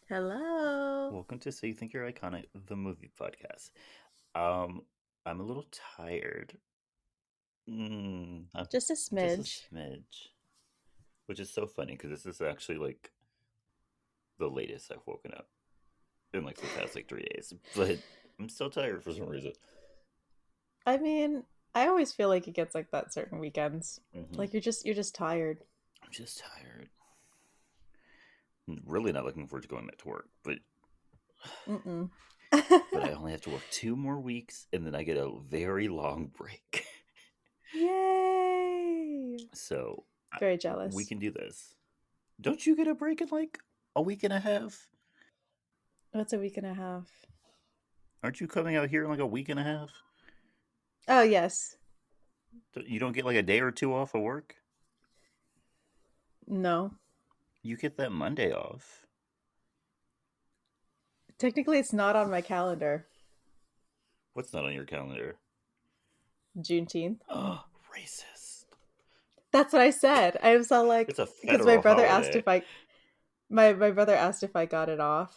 Hello. Welcome to So You Think You're Iconic, the movie podcast. Um, I'm a little tired. Just a Just a smidge. smidge. Which is so funny because this is actually like the latest I've woken up in like the past like 3 days. But I'm still tired for some reason. I mean, I always feel like it gets like that certain weekends. hmm Like you're just tired. I'm just tired. I'm really not looking forward to going back to work, Mm-mm. but I only have to work 2 more weeks and then I get a very long break. Yay! So Very we jealous. can do this. Don't you get a break in like a week and a half? What's a week and a half? Aren't you coming out here in like a week and a half? Oh, yes. You don't get like a day or two off of work? No. You get that Monday off. Technically, it's not on my calendar. What's not on your calendar? Juneteenth. Oh, racist. That's what I said. I was all like, It's a because my federal brother asked holiday. if I, my brother asked if I got it off.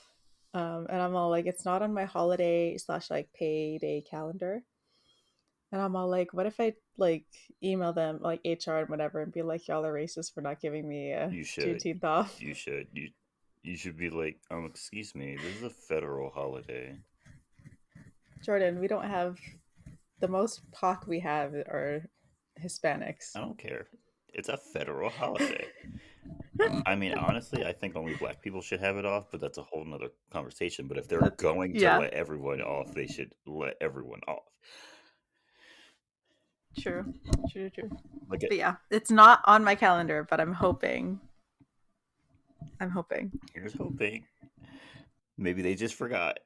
And I'm all like, it's not on my holiday slash like payday calendar. And I'm all like, what if I like email them like HR and whatever and be like, y'all are racist for not giving me a You should. Juneteenth off? You should. You should be like, excuse me, this is a federal holiday. Jordan, we don't have the most POC we have are Hispanics. I don't care. It's a federal holiday. I mean, honestly, I think only black people should have it off, but that's a whole nother conversation. But if they're That's going to yeah, let everyone off, they should let everyone off. true, true. Like, But yeah, it's not on my calendar, but I'm hoping. I'm hoping. here's hoping. Maybe they just forgot.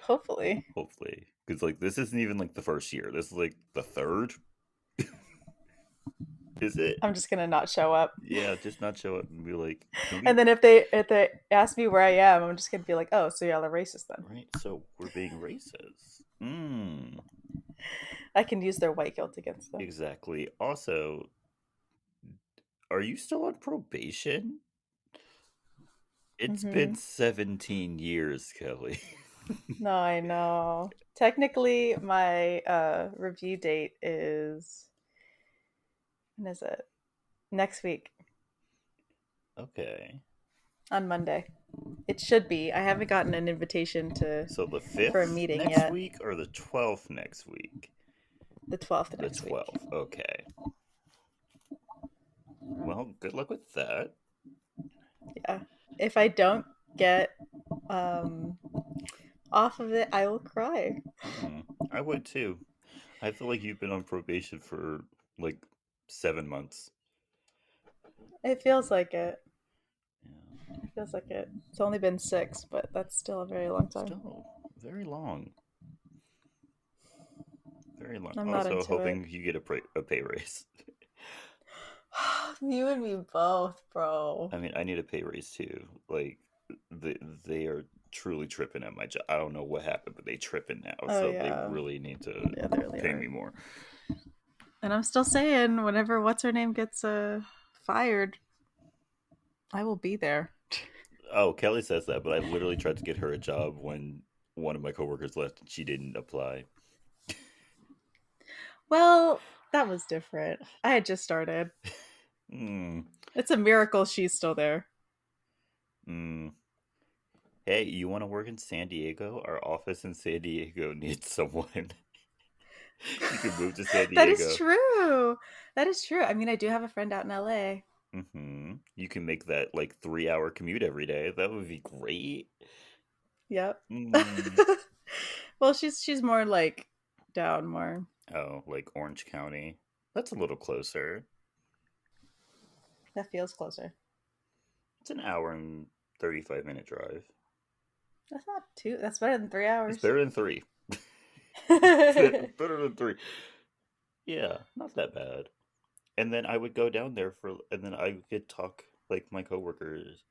Hopefully, Hopefully, because like this isn't even like the first year. This is like the third. Is it? I'm just gonna not show up. Yeah, just not show up and be like, can we? And then if they ask me where I am, I'm just gonna be like, oh, so y'all are racist then. Right. So we're being racist. Hmm. I can use their white guilt against them. Exactly. Also, are you still on probation? It's been Mm-hmm. 17 years, Kelly. No, I know. Technically, my review date is when is it? Next week Okay. on Monday. It should be. I haven't gotten an invitation to So the for a 5th meeting next yet. week or the 12th next week? The 12th The next week. 12th. Okay. Well, good luck with that. Yeah. If I don't get um off of it, I will cry. Hmm. I would too. I feel like you've been on probation for like 7 months. It feels like it. Yeah. It feels like it. It's only been 6, but that's still a very long time. Still very long. Very long. I'm not Also, into it. hoping you get a pay raise. You and me both, bro. I mean, I need a pay raise too. Like, they are truly tripping at my job. I don't know what happened, but they tripping now. Oh So they yeah. really need to Yeah, they really pay me are. more. And I'm still saying, whenever what's her name gets fired, I will be there. Oh, Kelly says that, but I literally tried to get her a job when one of my coworkers left and she didn't apply. Well, that was different. I had just started. Hmm. It's a miracle she's still there. Hmm. Hey, you want to work in San Diego? Our office in San Diego needs someone. You can move to San That is Diego. true. That is true. I mean, I do have a friend out in LA. You can make that like 3 hour commute every day. That would be great. Yep. Mm. Well, she's more like down more. Oh, like Orange County. That's a little closer. That feels closer. It's an hour and 35-minute drive. That's not too. That's better than three It's hours. better than three. Better than three. Yeah, not that bad. And then I would go down there and then I could talk like my coworkers,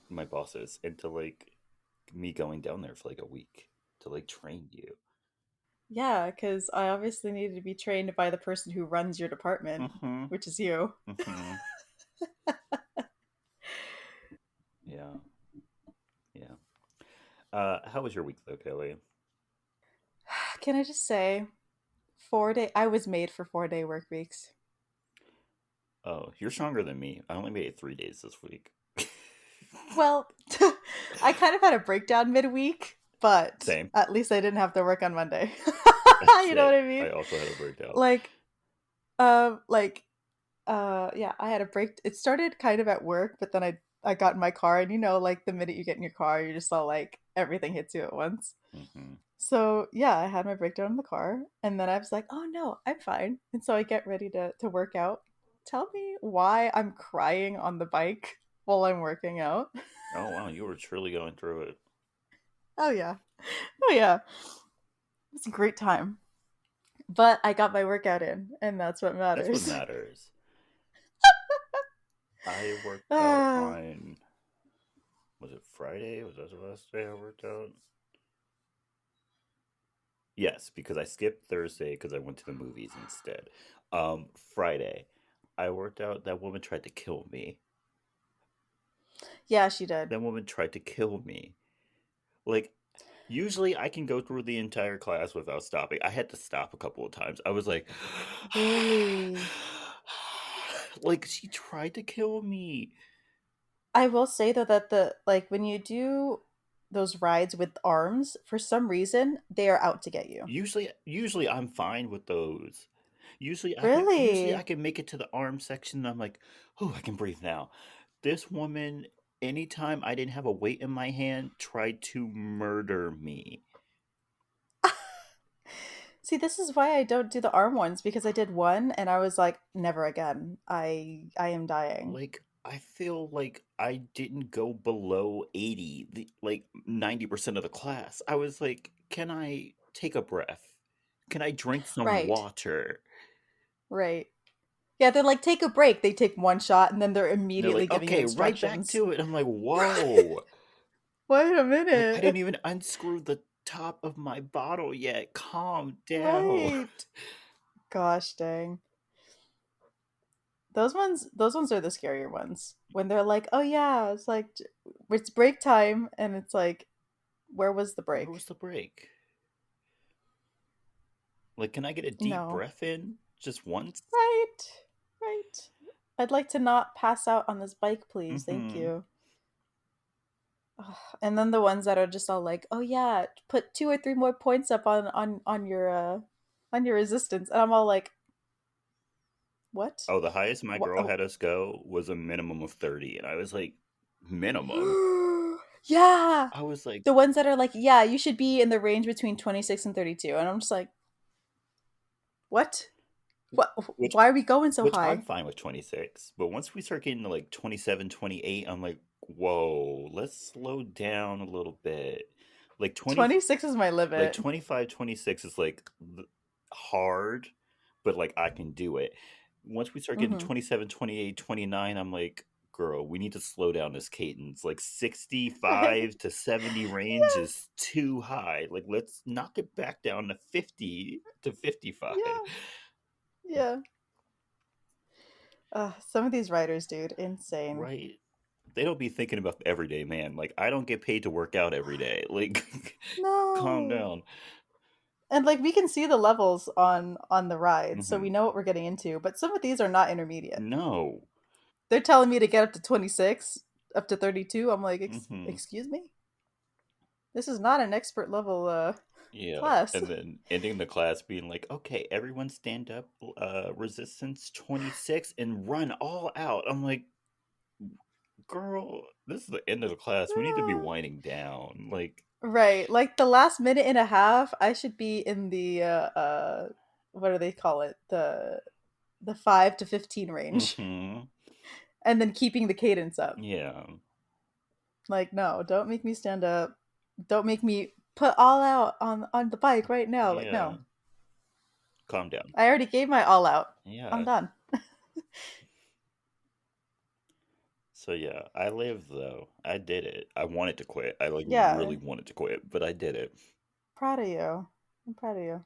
my bosses, into like me going down there for like a week to like train you. Yeah, because I obviously needed to be trained by the person who runs your department, Mm-hmm. which is you. Mm-hmm. Yeah. How was your week though, Kelly? Can I just say, 4 day? I was made for 4 day work weeks. Oh, you're stronger than me. I only made it 3 days this week. Well, I kind of had a breakdown midweek, but Same. at least I didn't have to work on Monday. You know Same. what I I mean? also had a breakdown. Like, like, yeah, I had a break. It started kind of at work, but then I got in my car, and like the minute you get in your car, you just saw like everything hits you at once. Hmm. So yeah, I had my breakdown in the car, and then I was like, "Oh no, I'm fine." And so I get ready to work out. Tell me why I'm crying on the bike while I'm working out. Oh wow, you were truly going through it. Oh yeah, oh yeah, it's a great time. But I got my workout in, and that's what That's what matters. matters. I worked out Ah, on, was it Friday? Was that the last day I worked out? Yes, because I skipped Thursday because I went to the movies instead. Friday, I worked out. That woman tried to kill me. yeah, she did. That woman tried to kill me. Like, usually I can go through the entire class without stopping. I had to stop a couple of times. I was like, Really. like, she tried to kill me. I will say though that the like when you do those rides with arms, for some reason they are out to get you. Usually I'm fine with those. Usually I Really? can make it to the arm section and I'm like, oh, I can breathe now. This woman, anytime I didn't have a weight in my hand, tried to murder me. See, this is why I don't do the arm ones because I did one and I was like, never again. I am dying. Like, I feel like I didn't go below 80, like 90% of the class. I was like, can I take a breath? Can I drink some Right. water? Right. Yeah, they're like, take a break. They take one shot and then they're And they're immediately like, giving you okay, right back instructions. to it. I'm like, whoa. Wait a Like, I didn't minute. even unscrew the top of my bottle yet. Calm down. Right. Gosh dang. Those ones are the scarier ones. When they're like, "Oh yeah, it's like it's break time," and it's like, "Where was the Where was break?" the break? Like, can I get a deep No. breath in just once? Right. Right. I'd like to not pass out on this bike, please. Thank Mm-hmm. you. Ugh. And then the ones that are just all like, "Oh yeah, put 2 or 3 more points up on your resistance," and I'm all like, "What? Oh, the highest my What?" girl had us go was a minimum of 30. And I was like, minimum? Yeah. I was like, The ones that are like, yeah, you should be in the range between 26 and 32. And I'm just like, what? What? which Why are we going so which I'm high? fine with 26. But once we start getting to like 27, 28, I'm like, whoa, let's slow down a little bit. Like 20, 26 is my like limit. 25, 26 is like hard, but like I can do it. Once we start getting Hmm. 27, 28, 29, I'm like, girl, we need to slow down this cadence. Like Right? 65 to 70 range is too high. Like, let's knock it back down to 50 to 55. Yeah. Yeah. Some of these writers, dude, insane. Right? They don't be thinking about the everyday man. Like, I don't get paid to work out every day. Like, calm No. down. And like we can see the levels on the ride, so we Hmm. know what we're getting into. But some of these are not intermediate. No. They're telling me to get up to 26, up to 32. I'm like, Hmm. excuse me? This is not an expert level Yeah, class. and then ending the class being like, okay, everyone stand up, resistance 26 and run all out. I'm like, girl, this is the end of the class. We need to be Yeah. winding down. Like, Right. Like the last minute and a half, I should be in the what do they call it? The 5 to 15 range. mm-hmm. And then keeping the cadence up. Yeah, Like, no, don't make me stand up. Don't make me put all out on the bike right now. Like, yeah. no. Calm down. I already gave my all out. I'm Yeah. done. So yeah, I lived though. I did it. I wanted to quit. I like Yeah. really wanted to quit, but I did it. Proud of you. I'm proud of you.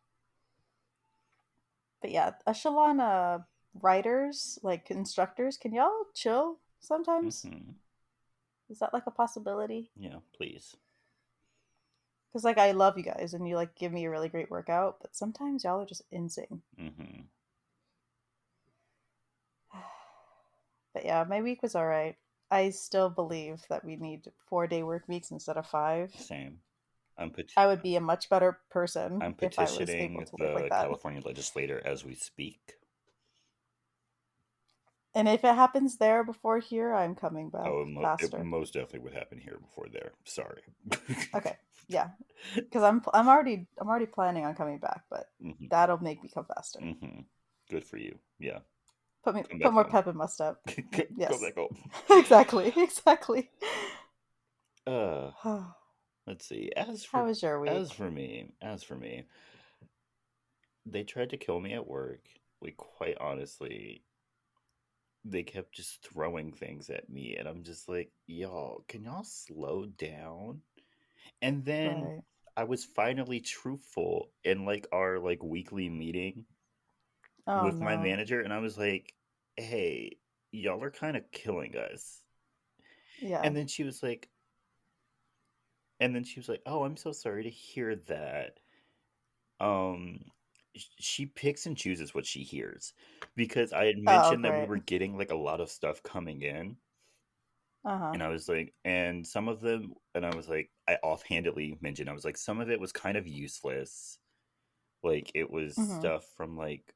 But yeah, echelon writers, like instructors, can y'all chill sometimes? Hmm. Is that like a possibility? Yeah, please. Because like I love you guys and you like give me a really great workout, but sometimes y'all are just insane. Mm-hmm. But yeah, my week was all right. I still believe that we need 4 day work weeks instead of five. Same. I'm pet- I would be a much better I'm person if I was able petitioning to live like the that. California legislator as we speak. And if it happens there before here, I'm coming back Oh, it faster. most definitely would happen here before there. Sorry. Okay, yeah, because I'm already planning on coming back, but Hmm. that'll make me come faster. Hmm. Good for you. Yeah. Come Put back more home. pep in my step. Go Yes, back home. exactly, exactly. Uh, How let's see. was your week? As for me, they tried to kill me at work. Like, quite honestly, they kept just throwing things at me, and I'm just like, y'all, can y'all slow down? And then Right. I was finally truthful in like our like weekly meeting Oh with my no. manager, and I was like, hey, y'all are kind of killing us. Yeah. And then she was like, oh, I'm so sorry to hear that. um she picks and chooses what she hears, because I had Oh mentioned that we great. were getting like a lot of stuff coming in, Uh huh. and I was like, and some of them, and I was like, I offhandedly mentioned, I was like, some of it was kind of useless, like it was Mhm. stuff from like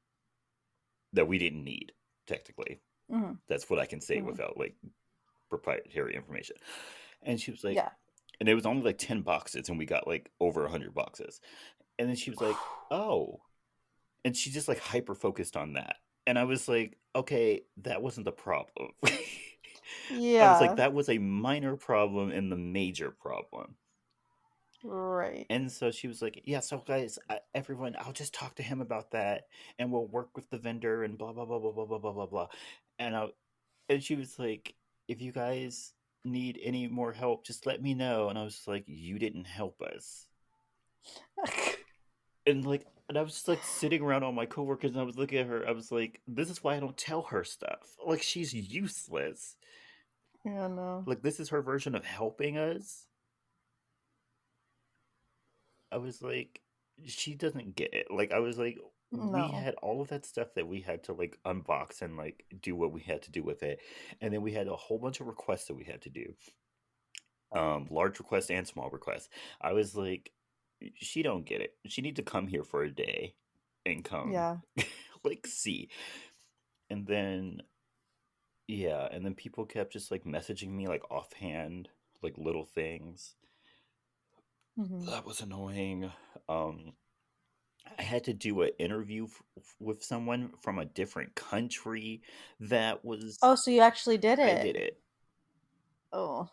that we didn't need technically. Mhm. That's what I can say Mhm. without like proprietary information. And she was like, Yeah. and it was only like 10 boxes, and we got like over 100 boxes. And then she was like, oh, and she just like hyper focused on that, and I was like, okay, that wasn't the problem. I was like, Yeah. that was a minor problem in the major problem. Right. And so she was like, yeah, so guys, everyone, I'll just talk to him about that, and we'll work with the vendor and blah blah blah blah blah blah blah blah blah. and I, and she was like, if you guys need any more help, just let me know. And I was like, you didn't help us. And like, and I was just like sitting around all my coworkers, and I was looking at her. I was like, this is why I don't tell her stuff. Like, she's useless. Yeah. No. Like, this is her version of helping us. I was like, she doesn't get it. Like, I was like, we No. had all of that stuff that we had to like unbox and like do what we had to do with it, and then we had a whole bunch of requests that we had to do, large requests and small requests. I was like, she don't get it. She need to come here for a day and come Yeah. like see. And then yeah, and then people kept just like messaging me like offhand, like little things. Mhm. That was annoying. Um, I had to do an interview with someone from a different country. That was Oh, so you actually did I it? did it, Oh.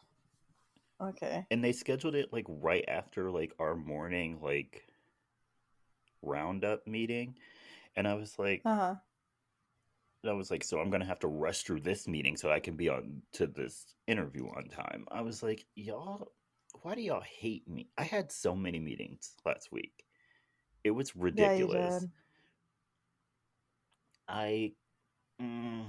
Okay. and they scheduled it like right after like our morning like roundup meeting, and Uh huh. I was like, so I'm gonna have to rush through this meeting so I can be on to this interview on time. I was like, y'all, why do y'all hate me? I had so many meetings last week. It was Yeah, you ridiculous. did. I mm,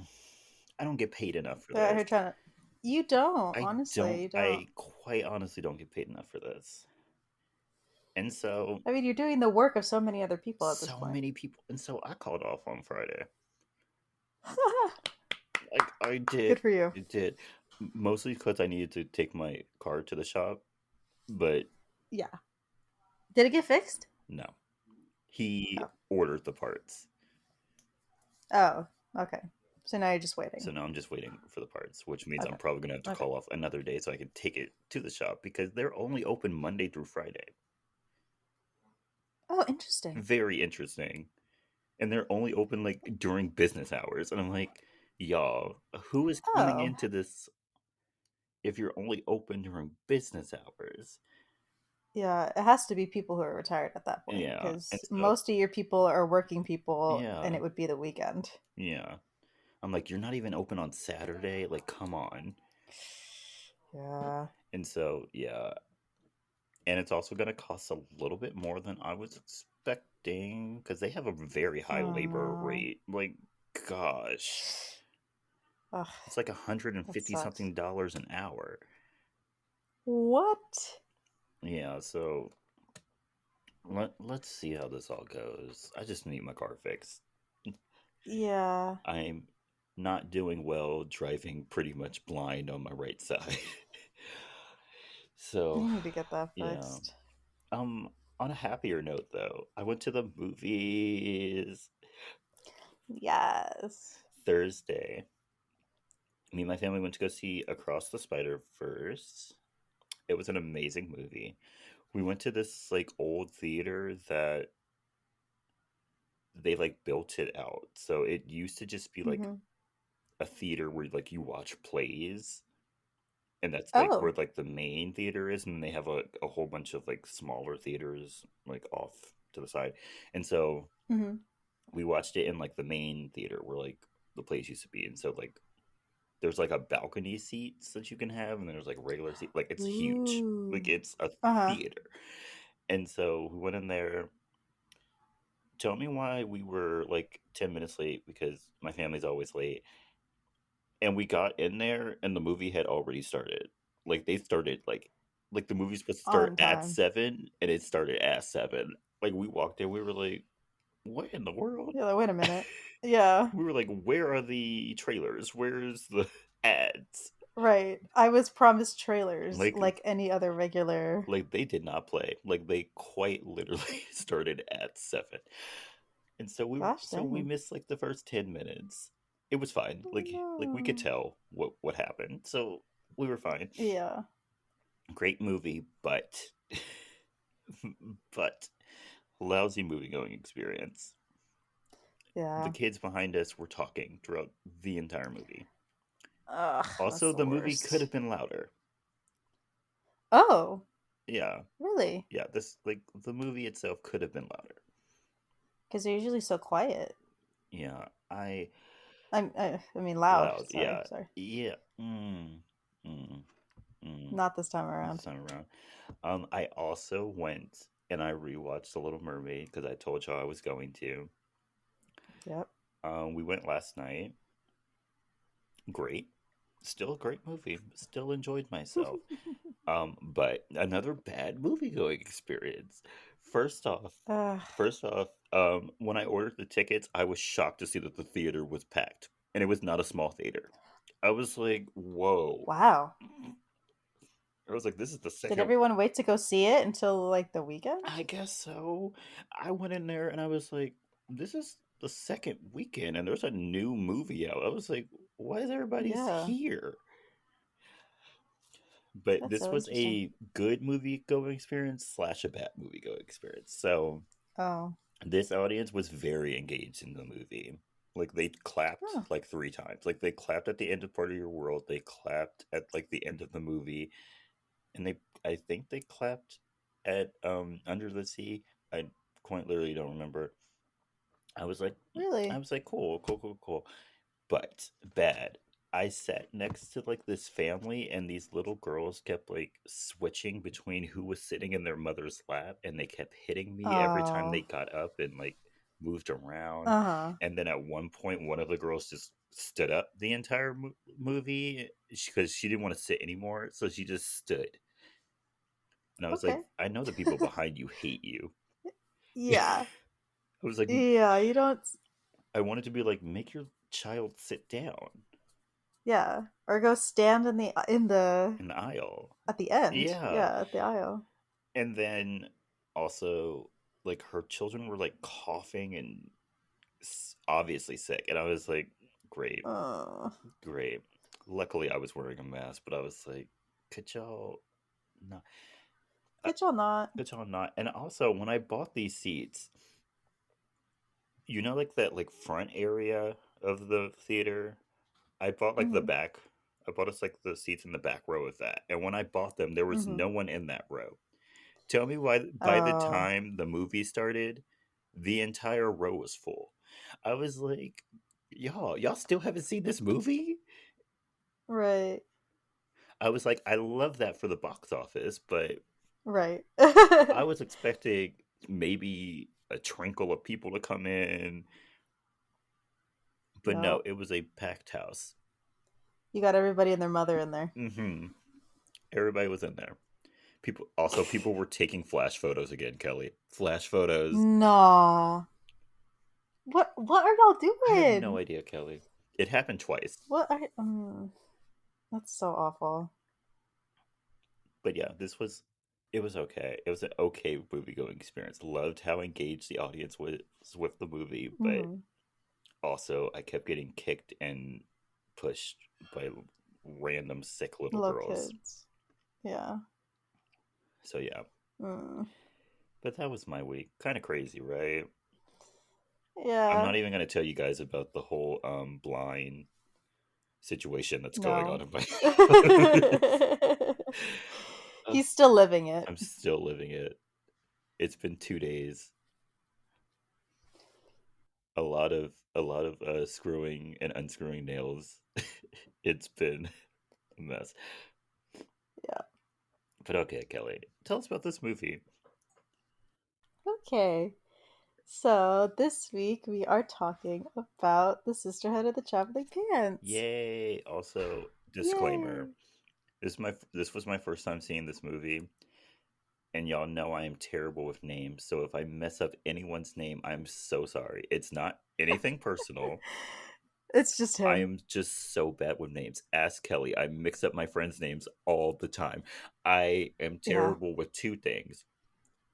I don't get paid enough for They're out this. here trying to. You don't. I Honestly, don't. you don't. I quite honestly don't get paid enough for this. And so, I mean, you're doing the work of so many other people at this so point. many people. And so I called off on Friday. Like I did. Good for you. It did. Mostly because I needed to take my car to the shop. But Yeah. Did it get fixed? no, he Oh. ordered the parts. Oh. Okay. So now you're just So waiting. now I'm just waiting for the parts, which means I'm Okay. probably going to have to Okay. call off another day so I can take it to the shop, because they're only open Monday through Friday. Oh, interesting. Very interesting. And they're only open like during business hours. And I'm like, y'all, who is coming Oh. into this if you're only open during business hours? Yeah, it has to be people who are retired at that point Yeah. And because so, most of your people are working people and yeah, it would be the weekend. yeah. I'm like, you're not even open on Saturday? Like, come on. Yeah. And so, yeah. And it's also going to cost a little bit more than I was expecting, because they have a very high Oh labor no. rate. Like, gosh, Ugh, it's like 150 that sucks. something dollars an hour. What? Yeah. So let's see how this all goes. I just need my car fixed. Yeah. I'm not doing well driving pretty much blind on my right side. So, You need to get that yeah. fixed. On a happier note though, I went to the movies Yes. Thursday. Me and my family went to go see Across the Spider Verse. It was an amazing movie. We went to this like old theater that they like built it out. So it used to just be like Mm-hmm. a theater where like you watch plays, and that's like where Oh. like the main theater is, and they have a whole bunch of like smaller theaters like off to the side. And so Mm-hmm. we watched it in like the main theater where like the plays used to be. And so like there's like a balcony seats that you can have, and then there's like regular seat. Like it's huge. Like Ooh. it's a Uh-huh. theater. And so we went in there. Tell me why we were like 10 minutes late, because my family's always late. And we got in there and the movie had already started. Like they started like the movie's supposed to start On at time. 7 and it started at 7. Like we walked in, we were like, what in the world? Yeah, like, wait a minute. Yeah. We were like, where are the trailers? Where's the ads? Right. I was promised trailers Like like any other regular. like they did not play. Like they quite literally started at 7. And so Gosh we dang. missed like the first 10 minutes. It was fine. Oh Like we could no. tell what happened. So we were fine. Yeah. Great movie, but but lousy movie going experience. The Yeah. kids behind us were talking throughout the entire movie. Ugh, that's Also, the the movie could worst. have been louder. Oh, Yeah, really? yeah. This like the movie itself could have been louder. Because they're usually so quiet. Yeah, I I mean, loud. loud. Sorry, Yeah, sorry. yeah. Mm, mm, Not this time this around. time around. I also went and I rewatched The Little Mermaid because I told y'all I was going to. Yep. We went last night. Great, still a great movie. Still enjoyed myself. But another bad movie going experience. First off, Ugh. when I ordered the tickets, I was shocked to see that the theater was packed, and it was not a small theater. I was like, "Whoa!" Wow. I was like, "This is the Did second." everyone wait to go see it until like the weekend? I guess so. I went in there and I was like, "This is the second weekend, and there's a new movie out." I was like, "Why is everybody's Yeah. here?" But That's this so was interesting. a good movie going experience slash a bad movie going experience. So Oh. this audience was very engaged in the movie. Like they clapped Oh. like 3 times. Like they clapped at the end of Part of Your World. They clapped at like the end of the movie, and they I think they clapped at Under the Sea. I quite literally don't remember. I was like, I Really? was like, cool, cool, cool, cool. But bad. I sat next to like this family, and these little girls kept like switching between who was sitting in their mother's lap, and they kept hitting me every time they Oh. got up and like moved around. Uh-huh. And then at one point, one of the girls just stood up the entire movie because she didn't want to sit anymore, so she just stood. And I was like, Okay. I know the people behind you hate you. Yeah. I was like, Yeah, you don't. I wanted to be like, make your child sit down Yeah. Or go stand in the in the aisle. at the end. Yeah. Yeah, at the aisle. And then also, like, her children were like coughing and obviously sick. And I was like, great, Oh. great. Luckily, I was wearing a mask, but I was like, could y'all not? Uh, Could y'all not? could y'all not? And also, when I bought these seats, like that, like, front area of the theater, I bought like the Mm-hmm. back. I bought us like the seats in the back row of that. And when I bought them, there was Mm-hmm. no one in that row. Tell me why by the Oh. time the movie started, the entire row was full. I was like, y'all still haven't seen this movie? Right. I was like, I love that for the box office, but Right. I was expecting maybe a trinkle of people to come in. But no, No. it was a packed house. You got everybody and their mother in there. Hmm. Everybody was in there. People were taking flash photos again, Kelly. Flash photos. Nah. What are y'all I have no doing? idea, Kelly. It happened twice. What are that's so awful. But yeah, it was okay. It was an okay movie going experience. Loved how engaged the audience was with the movie, but Hmm. also I kept getting kicked and pushed by random sick little Little girls. kids. Yeah. So yeah, Mm. but that was my week. Kind of crazy, right? I'm Yeah. not even going to tell you guys about the whole blind situation that's going on No. in my He's still living it. I'm still living it. It's been 2 days. A lot of screwing and unscrewing nails. It's been a mess. Yeah. But okay, Kelly, tell us about this movie. Okay. So this week we are talking about the Sisterhood of the Traveling Pants. Yay! Also, disclaimer: Yay. this was my first time seeing this movie, and y'all know I am terrible with names. So if I mess up anyone's name, I'm so sorry. It's not anything personal. It's just I him. am just so bad with names. Ask Kelly. I mix up my friends' names all the time. I am Yeah. terrible with two things.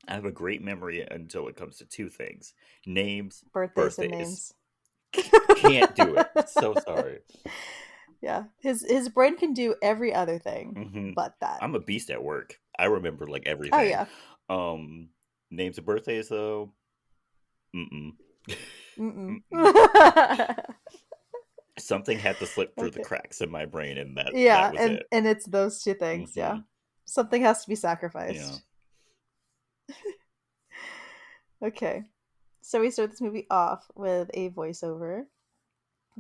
I have a great memory until it comes to two things: names, Birthdays and birthdays. names. Can't do it. So sorry. Yeah. His brain can do every other thing Hmm. but that. I'm a beast at work. I remember like Oh everything. yeah. Um, Names of birthdays though. Mm-mm. Mm-mm. Mm-mm. Something had to slip through the Okay. cracks in my brain, and that Yeah, was it. and it's those two things, Hmm. yeah. Something has to be Yeah. sacrificed. Okay. So we start this movie off with a voiceover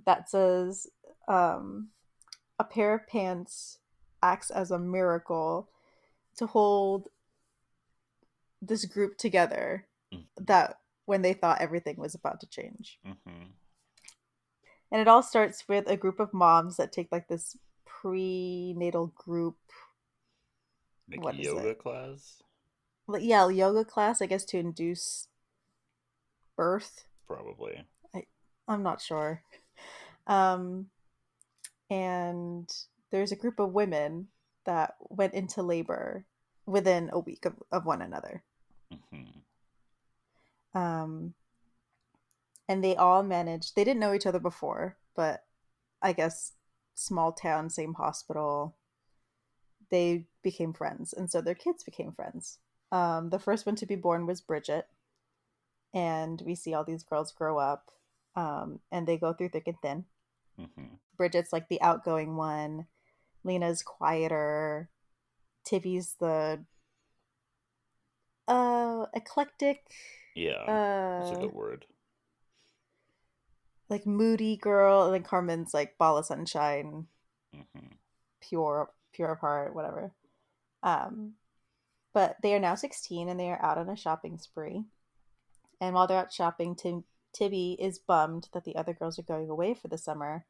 that says um a pair of pants acts as a miracle to hold this group together that when they thought everything was about to change. Mm-hmm. And it all starts with a group of moms that take like this prenatal group. Like What is it? yoga class, Like, yeah, yoga class, I guess, to induce birth. probably. I, I'm not sure. Um, and there's a group of women that went into labor within a week of one another. Hmm. Um, and they all managed, they didn't know each other before, but I guess small town, same hospital, they became friends. And so their kids became friends. The first one to be born was Bridget. And we see all these girls grow up, and they go through thick and thin. Hmm. Bridget's like the outgoing one. Lena's quieter. Tibby's the eclectic, Yeah, that's a uh good word. like moody girl, and then Carmen's like ball of sunshine, Hmm. pure of heart, whatever. Um but they are now 16 and they are out on a shopping spree. And while they're out shopping, Tibby is bummed that the other girls are going away for the summer,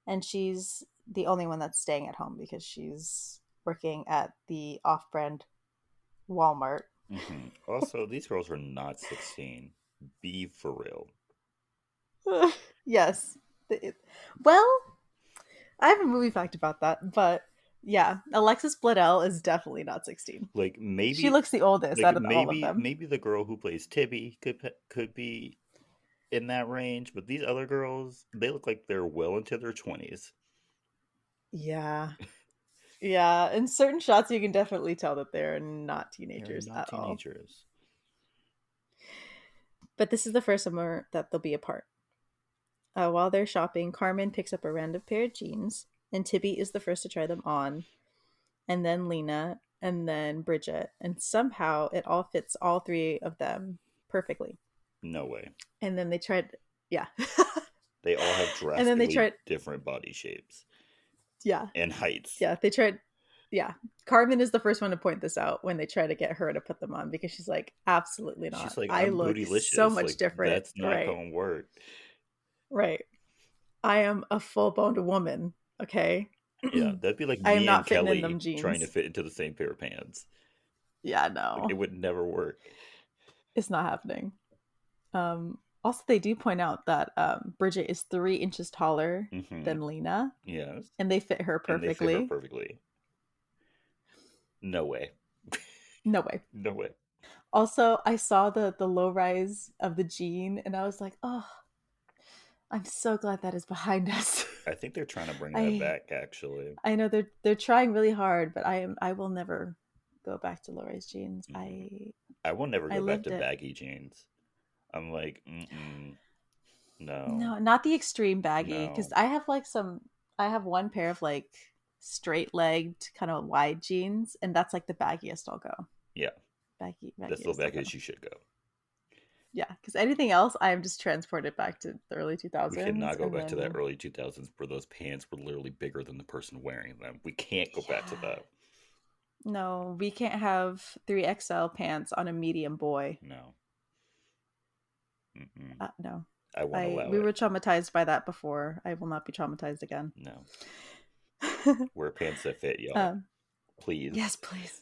and she's the only one that's staying at home because she's working at the off-brand Walmart. Also, these girls are not 16. Be for real. Yes. Well, I have a movie fact about that, but yeah, Alexis Bledel is definitely not 16. Like She maybe, looks the oldest like out of all of maybe, them. maybe the girl who plays Tibby could be in that range, but these other girls, they look like they're well into their 20s. Yeah. Yeah, in certain shots you can definitely tell that they're not They're teenagers not at all. teenagers. But this is the first summer that they'll be apart. While they're shopping, Carmen picks up a random pair of jeans, and Tibby is the first to try them on, and then Lena, and then Bridget, and somehow it all fits all three of them perfectly. No way. And then they tried, yeah, They all have and then they drastically tried, different body shapes yeah, and heights. yeah, they tried, yeah. Carmen is the first one to point this out when they try to get her to put them on because she's like, absolutely She's not. like, I I'm look so bootylicious. much Like, different. that's not Right, gonna work. right. I am a full boned woman. Okay, Yeah, that'd be like I am me and not fitting in them Kelly trying to jeans. fit into the same pair of pants. Yeah, Like, it no, would never work. it's not happening. Also, they do point out that Bridget is 3 inches taller Mm-hmm. than Lena, Yes. and they fit her And they fit her perfectly. perfectly. No way. No way. No way. Also, I saw the low rise of the gene, and I was like, oh, I'm so glad that is behind us. I think they're trying to bring that I back, actually. I know they're trying really hard, but I will never go back to low rise jeans. Mm-mm. I will never I go back lived to it. baggy jeans. I'm like, mm-mm, no, No, not the extreme baggy, because no. I have one pair of like straight legged kind of wide jeans, and that's like the baggiest I'll go. Yeah, that's the Baggiest I'll baggiest go. you should go. Yeah, because anything else, I'm just transported back to the early We 2000s, cannot go and back to that then early 2000s where those pants were literally bigger than the person wearing them. We can't go back to yeah, that. no, we can't have 3XL pants on a medium boy. No. Mm-mm. No, I won't I allow we it. were traumatized by that before. I will not be traumatized again. No. Wear pants that fit, y'all. um, Please. yes, please.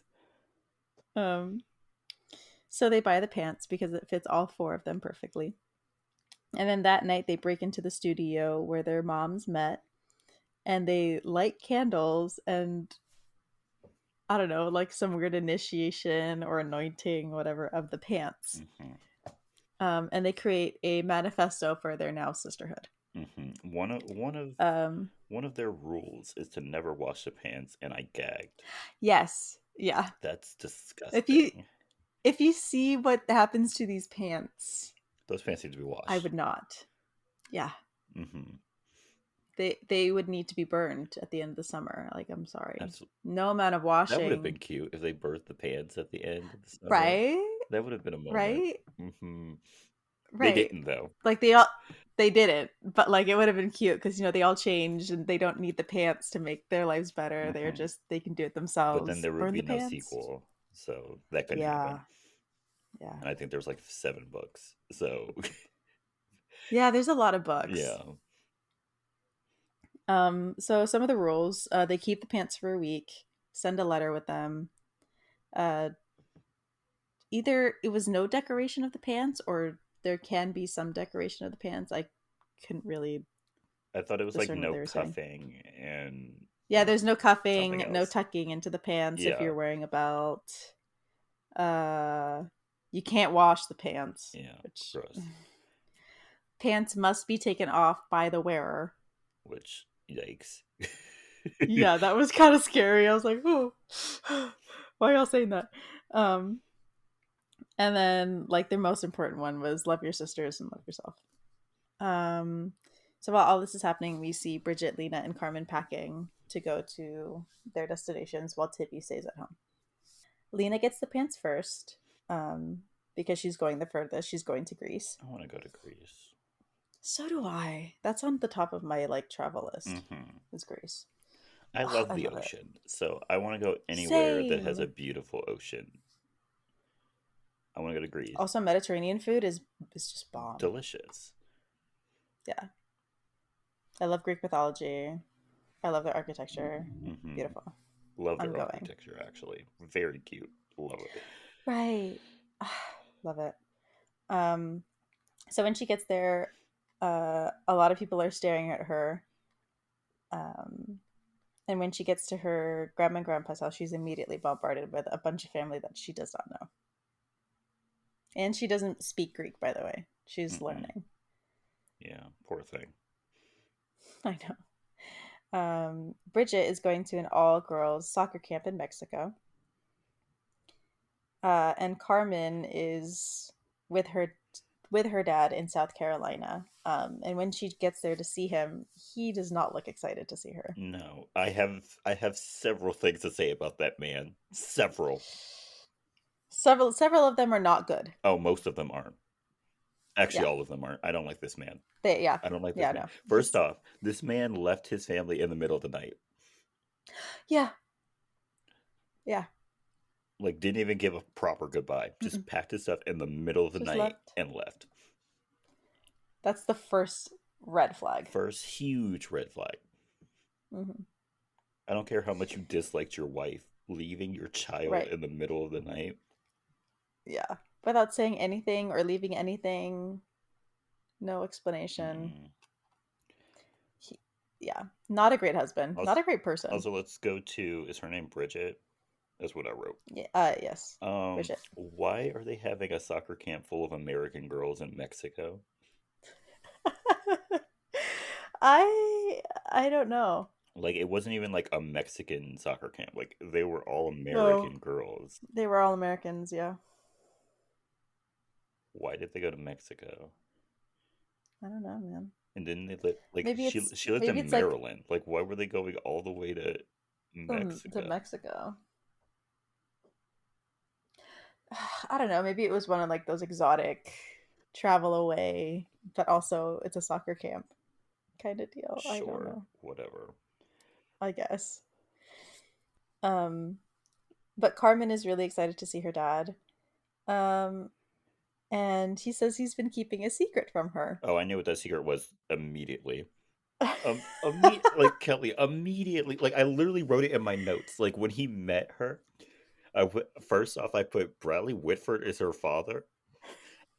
Um, so they buy the pants because it fits all four of them perfectly. And then that night they break into the studio where their moms met and they light candles and I don't know, like some weird initiation or anointing, whatever, of the pants. Mm-hmm. And they create a manifesto for their now sisterhood. Mm-hmm. Um, one of their rules is to never wash the pants, and I gagged. yes, yeah. That's If you disgusting. if you see what happens to these pants, Those pants need to be I washed. would not. Yeah, Mm-hmm. they would need to be burned at the end of the summer. Like, I'm sorry, Absolutely. no amount of That would have been washing. cute if they birthed the pants at the end of the summer. Right, That would have been a moment. right, Hmm. They right. didn't though. Like they didn't, but like it would have been cute because they all changed and they don't need the pants to make their lives better. Hmm. They can do it But then themselves. there would Burn be the no pants. sequel, so that couldn't Yeah, happen. yeah, And I think there's like 7 books. So yeah. There's a lot of books. yeah. So some of the rules: they keep the pants for a week, send a letter with them. Uh, Either it was no decoration of the pants, or there can be some decoration of the pants. I couldn't really I thought it was like discern what no they were saying. cuffing and Yeah, there's no something cuffing, no else. tucking into the pants if Yeah. you're wearing a belt. Uh, you can't wash the pants, Yeah. which Gross. pants must be taken off by the wearer. Which yikes. Yeah, that was kind of scary. I was like, oh, why are y'all saying that? Um, and then like the most important one was love your sisters and love yourself. Um, so while all this is happening, we see Bridget, Lena, and Carmen packing to go to their destinations while Tippy stays at home. Lena gets the pants first, because she's going the furthest. She's going to Greece. I want to go to Greece. So do I. That's on the top of my like travel list. Hmm. Is Greece. I Oh, love I the love it. ocean, so I want to go anywhere that has a Same. beautiful ocean. I want to go to Greece. Also, Mediterranean food is just bomb. Delicious. Yeah, I love Greek mythology. I love their architecture. Hmm. Beautiful. Love I'm their going. architecture, actually. Very cute. Love it. Right. Love it. Um, so when she gets there, a lot of people are staring at her. Um, and when she gets to her grandma and grandpa's house, she's immediately bombarded with a bunch of family that she does not know. And she doesn't speak Greek, by the way. She's Mm-mm. learning. Yeah, poor thing. I know. Bridget is going to an all girls soccer camp in Mexico. And Carmen is with her with her dad in South Carolina. And when she gets there to see him, he does not look excited to see her. No, I have several things to say about that man. Several. Several of them are not good. Oh, most of them aren't. Actually, Yeah, all of them aren't. I don't like this man. yeah, I don't like this yeah. man. No, First he's off, this man left his family in the middle of the night. yeah, yeah. Like, didn't even give a proper goodbye. Just Mm-mm. packed his stuff in the middle of the Just night left. and left. That's the first red flag. First huge red flag. Hmm. I don't care how much you disliked your wife. Leaving your child Right. in the middle of the night. Yeah. Without saying anything or leaving anything, no explanation. Mm-mm. He, yeah. Not a great husband. Not Also, a great person. also, let's go to, is her name Bridget? That's what I wrote. Yeah. Yes. Bridget. Why are they having a soccer camp full of American girls in Mexico? I I don't know. Like, it wasn't even like a Mexican soccer camp. Like, they were all No. American girls. They were all Americans, yeah. Why did they go to Mexico? I don't know, man. And then they lived, like, Maybe it's she lived maybe in it's like Maryland. Like, why were they going all the way to to Mexico? Mexico. I don't know. Maybe it was one of like those exotic travel away, but also it's a soccer camp kind of deal. I don't Sure, know. whatever. I guess. Um, but Carmen is really excited to see her dad. Um, and he says he's been keeping a secret from her. Oh, I knew what that secret was immediately. Like Kelley, immediately. Like, I literally wrote it in my notes. Like, when he met her, first off, I put Bradley Whitford is her father.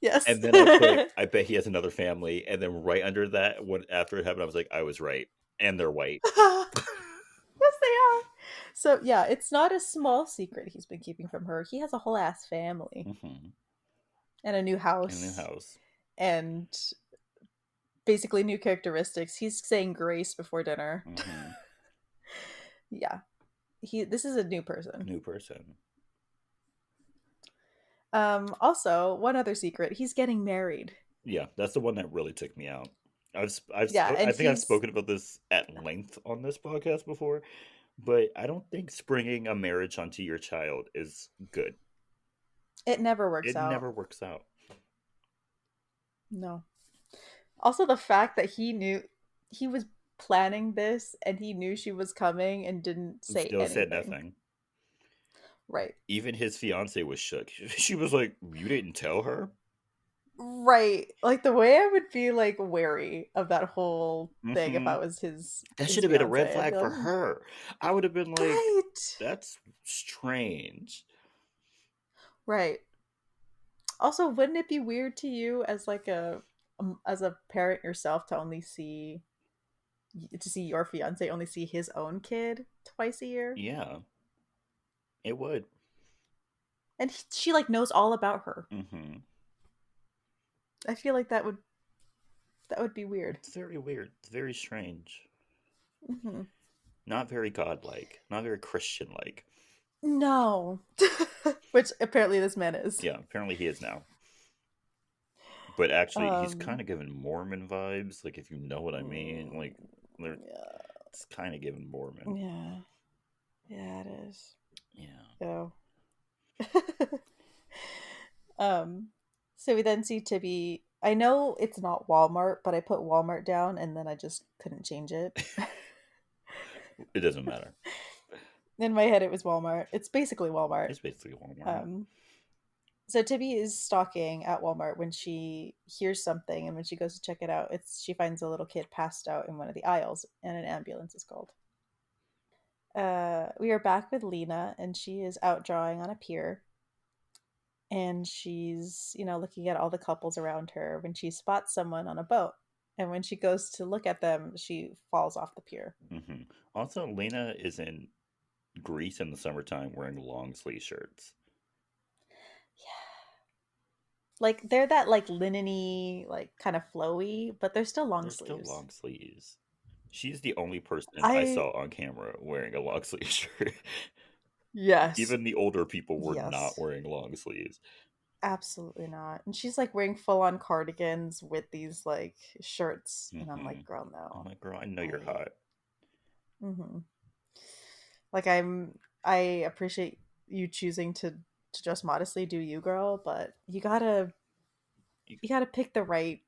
Yes. And then I put, I bet he has another family. And then right under that, when after it happened, I was like, I was right. And they're white. Yes, they are. So yeah, it's not a small secret he's been keeping from her. He has a whole ass family Hmm. and a new In the house house. and basically new characteristics. He's saying grace before dinner. Hmm. Yeah. This is a new person. New person. Also, one other secret, he's getting married. Yeah, that's the one that really took me out. Yeah, and I think I've he's spoken about this at length on this podcast before, but I don't think springing a marriage onto your child is good. it never works It out. never works out. No. Also the fact that he was planning this and he knew she was coming and didn't And say still said anything. nothing. Right. Even his fiance was shook. She was like, "You didn't tell her?" Right. Like the way I would be like wary of that whole thing if Hmm. I was That should his have been a fiance. red I'd flag be like, for her. I would have been like, right. "That's strange." Right. Also, wouldn't it be weird to you as like a as a parent yourself to only see to see your fiance only see his own kid twice a year? Yeah, it would. And she like knows all about her. Hmm. I feel like that would be weird. It's very weird. It's very strange. Hmm. Not very godlike. Not very Christian-like. No. Which apparently this man is. Yeah, apparently he is now. But actually, he's kind Um of giving Mormon vibes. Like, if you know what I mean. mm, Like, yeah. it's kind of giving Mormon. Yeah. Yeah, it is. Yeah. Oh. um so we then see Tibby. I know it's not Walmart, but I put Walmart down and then I just couldn't change it. It doesn't matter. In my head it was Walmart. It's basically Walmart. It's basically Walmart. Um so Tibby is stalking at Walmart when she hears something, and when she goes to check it out, it's she finds a little kid passed out in one of the aisles and an ambulance is called. We are back with Lena and she is out drawing on a pier, and she's, looking at all the couples around her when she spots someone on a boat. And when she goes to look at them, she falls off the pier. Hmm. Also, Lena is in Greece in the summertime wearing long sleeve shirts. Yeah. Like they're that like linen-y, like kind of flowy, but they're still long They're still sleeves. long sleeves. She's the only person I I saw on camera wearing a long sleeve shirt. Yes. Even the older people were not Yes. wearing long sleeves. Absolutely not. And she's like wearing full-on cardigans with these like shirts, and I'm Hmm. like, girl, I'm no. like, girl, I know you're I hot. hmm Like I appreciate you choosing to dress modestly, do you, girl, but You- you gotta pick the right,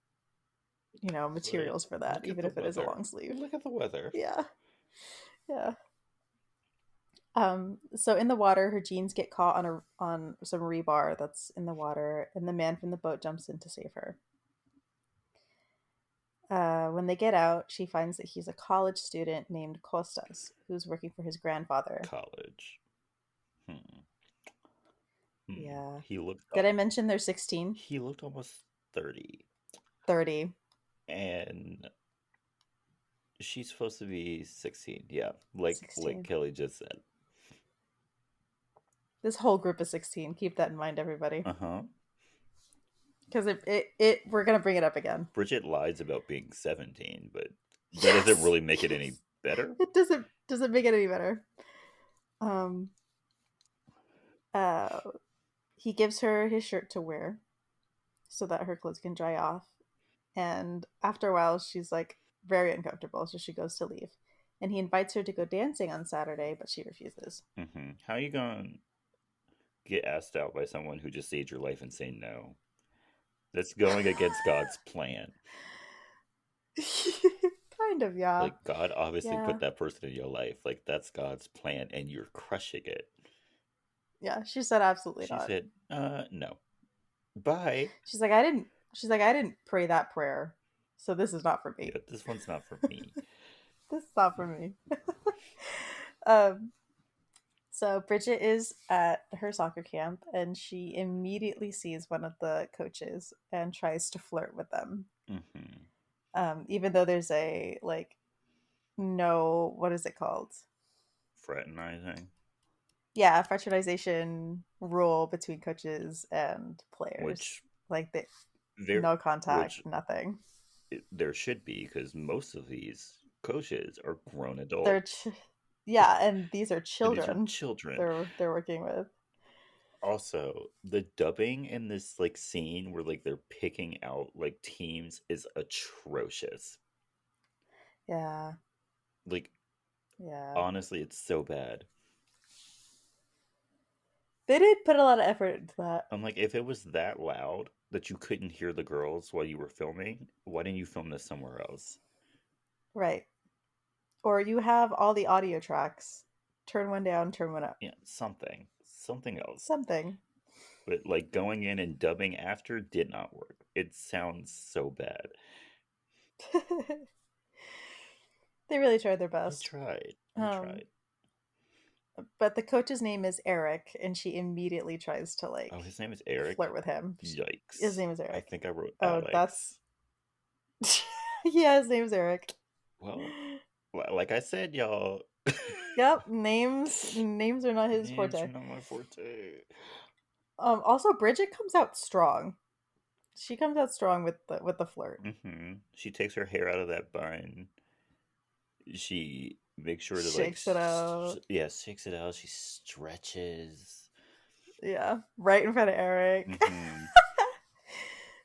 Right? materials for that, Look at even the if it is a weather. long sleeve. Look at the weather. Yeah. Yeah. So in the water, her jeans get caught on some rebar that's in the water, and the man from the boat jumps in to save her. When they get out, she finds that he's a college student named Costas, who's working for his grandfather. College. Hmm. Yeah. He looked Did I mention they're 16? almost 30, 30. and she's supposed to be 16. Yeah, like 16. Kelley just said. This whole group is 16. Keep that in mind, everybody. Uh huh. Because it we're gonna bring it up again. Bridget lies about being 17, but that doesn't Yes. really make it any Yes. better. It doesn't make it any better. Um uh he gives her his shirt to wear so that her clothes can dry off. And after a while she's like very uncomfortable, so she goes to leave. And he invites her to go dancing on Saturday, but she refuses. How you gonna get asked out by someone who just saved your life and say no? That's going against God's plan. Kind of, yeah. Like, God obviously Yeah. put that person in your life. Like, that's God's plan, and you're crushing it. Yeah, she said absolutely She not. said, no. Bye. She's like, I didn't pray that prayer. So this is not for me. Yeah, this one's not for me. This is not for me. um so Bridget is at her soccer camp and she immediately sees one of the coaches and tries to flirt with them. Hmm. Even though there's a like no, what is it called? Fraternizing. Yeah, fraternization rule between coaches and players. Which, Like the there, no contact, which nothing. there should be, because most of these coaches are grown They're adults. yeah, and these are And these are children children. they're working with. Also, the dubbing in this like scene where like they're picking out like teams is atrocious. Yeah, Like, yeah. honestly, it's so bad. They did put a lot of effort into that. I'm like, if it was that loud that you couldn't hear the girls while you were filming, why didn't you film this somewhere else? Right. Or you have all the audio tracks. Turn one down, turn one up. Yeah, something else. Something. But like going in and dubbing after did not work. It sounds so bad. They really tried their They best. tried. They Um, tried. but the coach's name is Eric, and she immediately tries to Oh, like his name is Eric. flirt with him. His Yikes. name is I Eric. think I wrote Oh, that's Alex. yeah. His name is Eric. Well, like I said, y'all, Yep. Names are not his names are forte. not my forte. Also, Bridget comes out strong. She comes out strong with the flirt. She takes her hair out of that bun. She makes sure to like, Shakes it out. yeah, shakes it out. She stretches. Yeah, right in front of Eric. Hmm.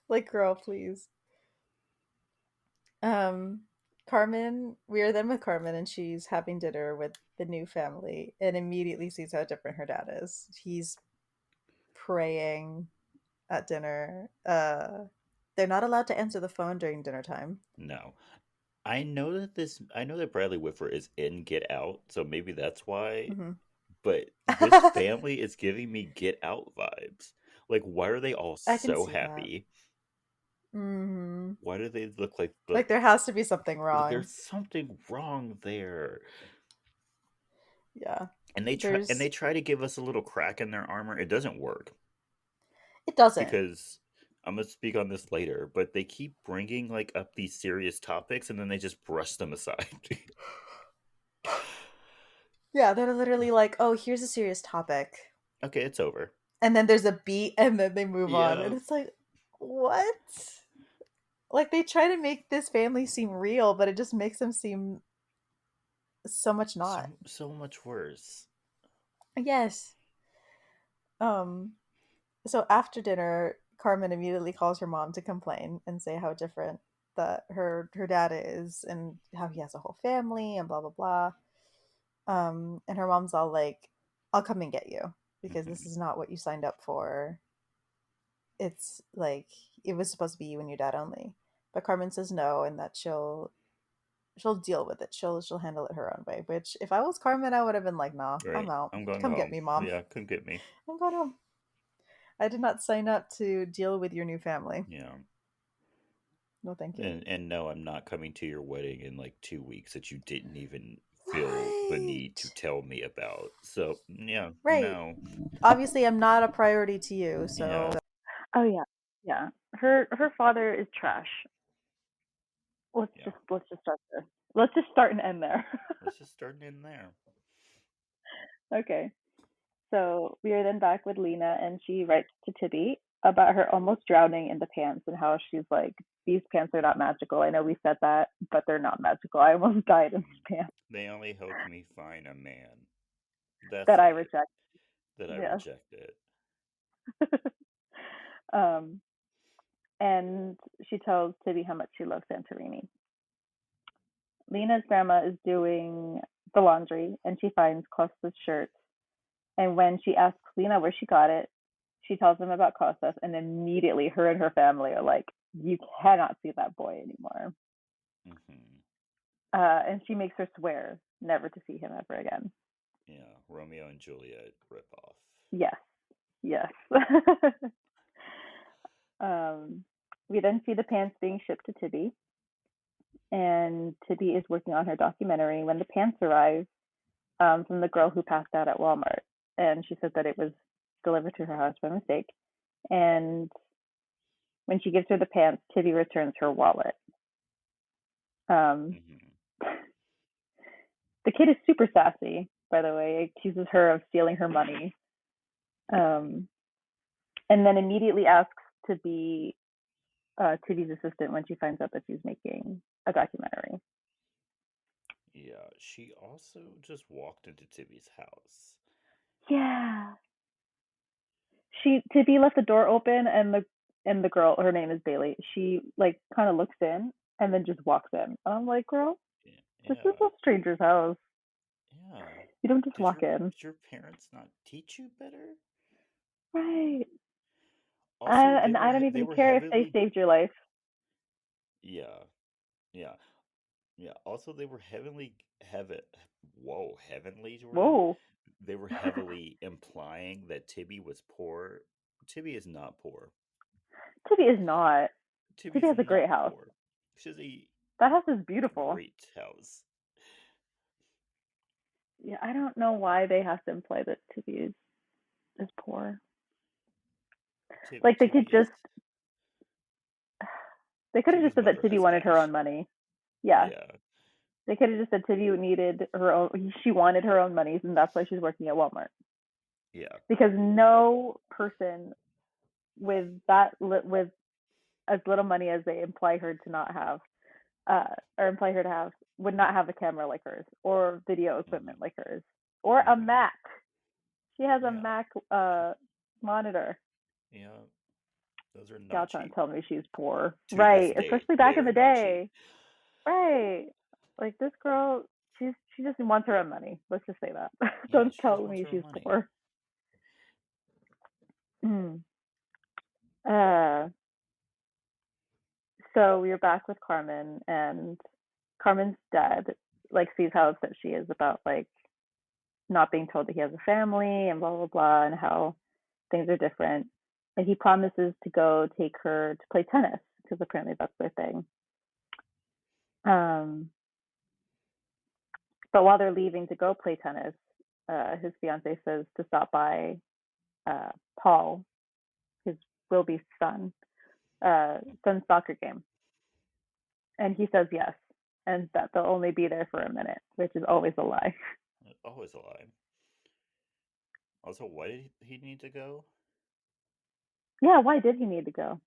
Like, girl, please. Um, Carmen, we are then with Carmen, and she's having dinner with the new family, and immediately sees how different her dad is. He's praying at dinner. They're not allowed to answer the phone during dinner time. No, I know that Bradley Whitford is in Get Out, so maybe that's why. Hmm. But this family is giving me Get Out vibes. Like, why are they all I can so see that. happy? Hmm. Why do they look like Like there has to be something wrong. there's something wrong there? Yeah, And there's. they try to give us a little crack in their armor. It doesn't work, It doesn't. because I'm gonna speak on this later. But they keep bringing like up these serious topics, and then they just brush them aside. Yeah, they're literally like, "Oh, here's a serious topic," Okay, it's over. and then there's a beat, and then they move on, Yeah, and it's like, what? Like they try to make this family seem real, but it just makes them seem so much not. so much worse. Yes. Um. So after dinner, Carmen immediately calls her mom to complain and say how different that her dad is and how he has a whole family and blah blah blah. And her mom's all like, "I'll come and get you because this Hmm. is not what you signed up for. It's like it was supposed to be you and your dad only." But Carmen says no, and that she'll deal with it. She'll handle it her own way. Which if I was Carmen, I would have been like, "Nah, I'm Right, out. I'm going Come get home. me, mom. Yeah, come get me. I'm going home. I did not sign up to deal with your new family. Yeah. No, thank you." And no, I'm not coming to your wedding in like 2 weeks that you didn't even feel the need to Right. tell me about. So, yeah, Right. no. Obviously, I'm not a priority to you, so Yeah, Oh yeah, yeah. Her father is trash. yeah. Let's just start there. Let's just start and end there. Let's just start in there. Okay. So we are then back with Lena, and she writes to Tibby about her almost drowning in the pants and how she's like, these pants are not magical. I know we said that, but they're not magical. I almost died in these pants They only helped me find a man. That's that I it. reject. That I Yes. rejected. um, and she tells Tibby how much she loves Santorini. Lena's grandma is doing the laundry, and she finds Costa's shirt. And when she asks Lena where she got it, she tells them about Costas, and immediately her and her family are like, "You cannot see that boy anymore." Hmm. And she makes her swear never to see him ever again. Yeah, Romeo and Juliet ripoff. Yes, yes. um, we then see the pants being shipped to Tibby, and Tibby is working on her documentary when the pants arrive from the girl who passed out at Walmart, and she said that it was delivered to her house by mistake. And when she gives her the pants, Tibby returns her wallet. Um, Hmm. the kid is super sassy, by the way, accuses her of stealing her money, um, and then immediately asks to be Tibby's assistant when she finds out that she's making a documentary. Yeah, she also just walked into Tibby's house. Yeah, Tibby left the door open, and the girl, her name is Bailey. She like kind of looks in and then just walks in. And I'm like, girl, Yeah, this is yeah, a stranger's house. yeah. You don't just Did walk your in, did your parents not teach you better? right? Also, And I don't they even were care if they heavily. saved your life. Yeah, yeah, yeah. Also, they were heavily heaven. Whoa, heavenly, Jordan. Whoa, They were heavily implying that Tibby was poor. Tibby is not poor. Tibby is not. Tibby Tibby's has a great not house. poor. She has a That house is beautiful. great house. Yeah, I don't know why they have to imply that Tibby is poor. Like Tibby is. they could have just Tibby's said that mother Tibby has wanted her own cash. money. Yeah, Yeah, they could have just said Tibby needed her own. She wanted her own monies, and that's why she's working at Walmart. yeah. Because no person with with as little money as they imply her to not have, or imply her to have, would not have a camera like hers, or video equipment Hmm. like hers, or a Hmm. Mac. She has a Yeah, Mac monitor. yeah. Those are Y'all not trying to cheap. tell me she's poor, To this right? day, Especially they back in are the not cheap. day, right? Like this girl, she just wants her own money. Let's just say that. Yeah, Don't she just tell wants me her own she's money. poor. Mm. Uh, so we're back with Carmen, and Carmen's dad like sees how upset she is about like not being told that he has a family and blah blah blah, and how things are different. And he promises to go take her to play tennis because apparently that's their thing. Um, but while they're leaving to go play tennis, his fiance says to stop by uh, Paul, his will be son's soccer game, and he says yes, and that they'll only be there for a minute, which is always a lie. Always a lie. Also, why did he need to go? Yeah, why did he need to go?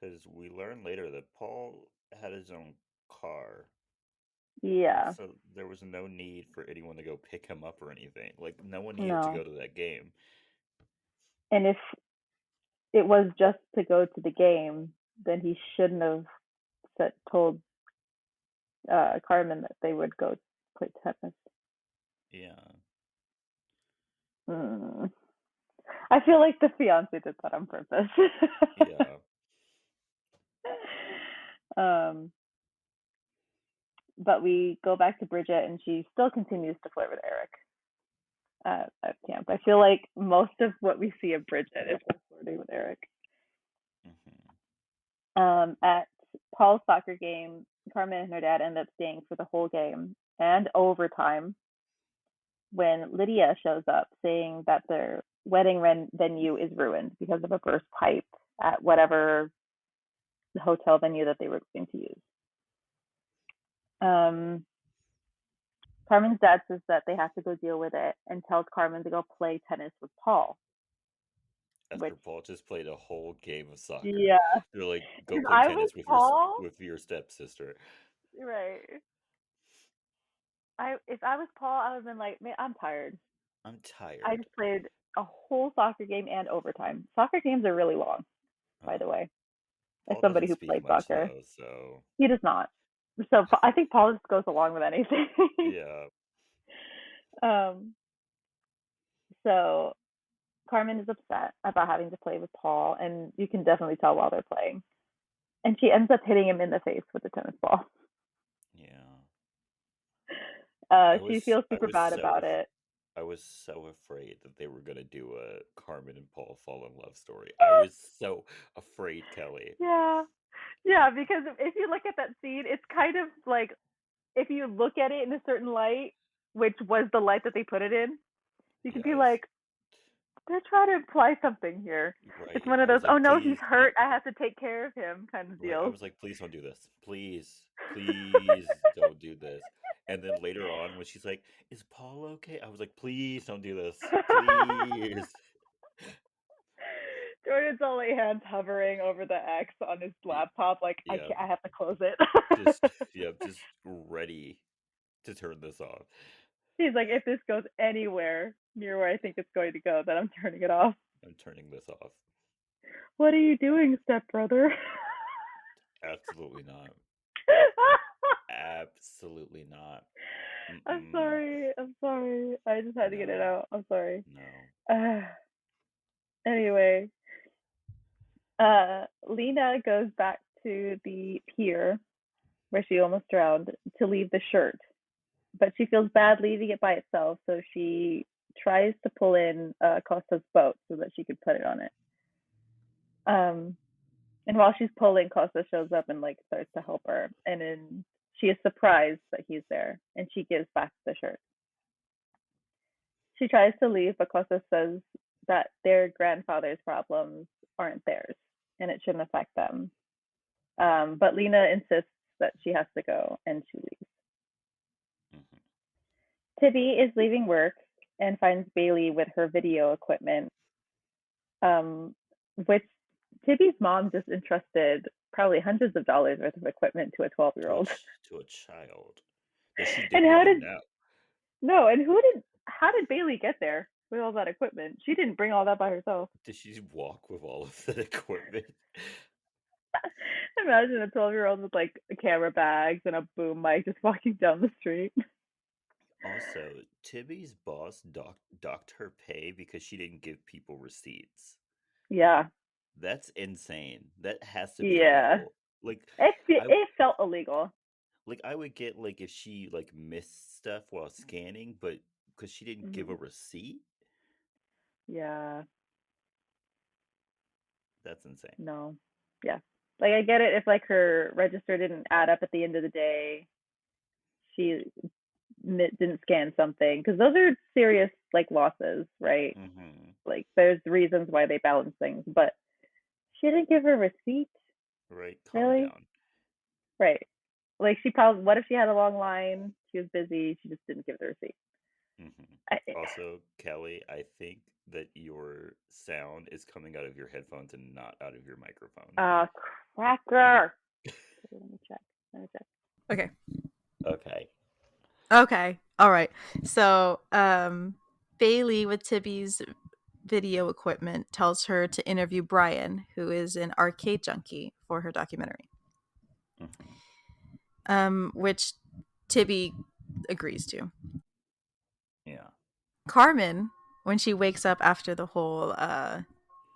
Because we learn later that Paul had his own car, Yeah, so there was no need for anyone to go pick him up or anything. Like, no one needed to no. go to that game. And if it was just to go to the game, then he shouldn't have told Carmen that they would go play tennis. Yeah, Mm. I feel like the fiance did that on purpose. yeah. um, but we go back to Bridget, and she still continues to flirt with Eric at camp. I feel like most of what we see of Bridget is her flirting with Eric. Hmm. At Paul's soccer game, Carmen and her dad end up staying for the whole game, and overtime when Lydia shows up saying that their wedding venue is ruined because of a burst pipe at whatever hotel venue that they were going to use. Carmen's dad says that they have to go deal with it and tells Carmen to go play tennis with Paul. After Which, Paul just played a whole game of soccer. yeah, They're like, go if play I was tennis Paul, with your stepsister. right? If I was Paul, I would have been like, man, I'm tired. I'm I tired. just played a whole soccer game and overtime. Soccer games are really long, by the way. As Paul somebody doesn't who speak played much soccer, though, so he does not. So I think Paul just goes along with anything. yeah. um, so Carmen is upset about having to play with Paul, and you can definitely tell while they're playing. And she ends up hitting him in the face with the tennis ball. Yeah. She feels super bad about it. I was so afraid that they were gonna do a Carmen and Paul fall in love story. I was so afraid, Kelley. Yeah, yeah, because if you look at that scene, it's kind of like if you look at it in a certain light, which was the light that they put it in, you could be Yes. like, they're trying to imply something here. It's Right. one of I those, was oh like, no, he's please. hurt, I have to take care of him kind of Right. I deals. was like, please don't do this. Please. Please don't do this. And then later on when she's like, is Paul okay? I was like, please don't do this. Please. Jordan's only hands hovering over the X on his laptop, like Yeah. I have to close it. Just ready to turn this off. He's like, if this goes anywhere near where I think it's going to go, then I'm turning it off. I'm turning this off. What are you doing, stepbrother? Absolutely not. Absolutely not. I'm Mm-mm. sorry. I'm sorry. I just had to get it No. out. I'm sorry. No. Anyway, Lena goes back to the pier where she almost drowned to leave the shirt, but she feels bad leaving it by itself, so she tries to pull in Costa's boat so that she could put it on it. And while she's pulling, Costa shows up and like starts to help her, and then she is surprised that he's there, and she gives back the shirt. She tries to leave, but Costa says that their grandfather's problems aren't theirs, and it shouldn't affect them. But Lena insists that she has to go, and she leaves. Mm-hmm. Tibby is leaving work and finds Bailey with her video equipment, which Tibby's mom just entrusted probably hundreds of dollars worth of equipment to a 12-year-old. To a child that she And didn't how even did know. no? And how did Bailey get there with all that equipment? She didn't bring all that by herself. Did she walk with all of that equipment? Imagine a 12-year-old with like camera bags and a boom mic just walking down the street. Also, Tibby's boss docked her pay because she didn't give people receipts. Yeah. That's insane. That has to be Yeah. illegal. Like it felt illegal. Like I would get like if she like missed stuff while scanning, but because she didn't give a receipt, Yeah. that's insane. No. Yeah. Like I get it if like her register didn't add up at the end of the day. She didn't scan something because those are serious like losses, right? Mm-hmm. Like there's reasons why they balance things, but she didn't give her receipt. Right, calm Really? down. Right. Like she probably, what if she had a long line? She was busy. She just didn't give the receipt. Mm-hmm. Also, Kelley, I think that your sound is coming out of your headphones and not out of your microphone. Cracker. Okay, let me check. Okay. Okay. All right. So, Bailey with Tibby's video equipment tells her to interview Brian, who is an arcade junkie, for her documentary. Mm-hmm. Which Tibby agrees to. Yeah. Carmen, when she wakes up after the whole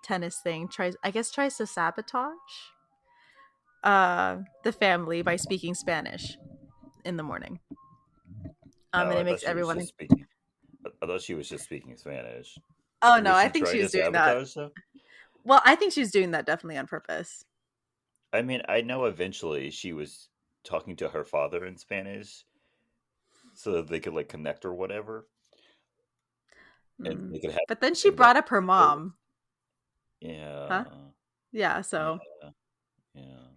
tennis thing, tries to sabotage the family by speaking Spanish in the morning. And it makes everyone. I thought she was just speaking Spanish. Oh no, Was I she think trying she to was doing that. sabotage them? Well, I think she's doing that definitely on purpose. I mean, I know eventually she was talking to her father in Spanish, so that they could like connect or whatever, and they could have But then she thing that brought up her goes. mom. Huh? Yeah, Yeah, so yeah, yeah.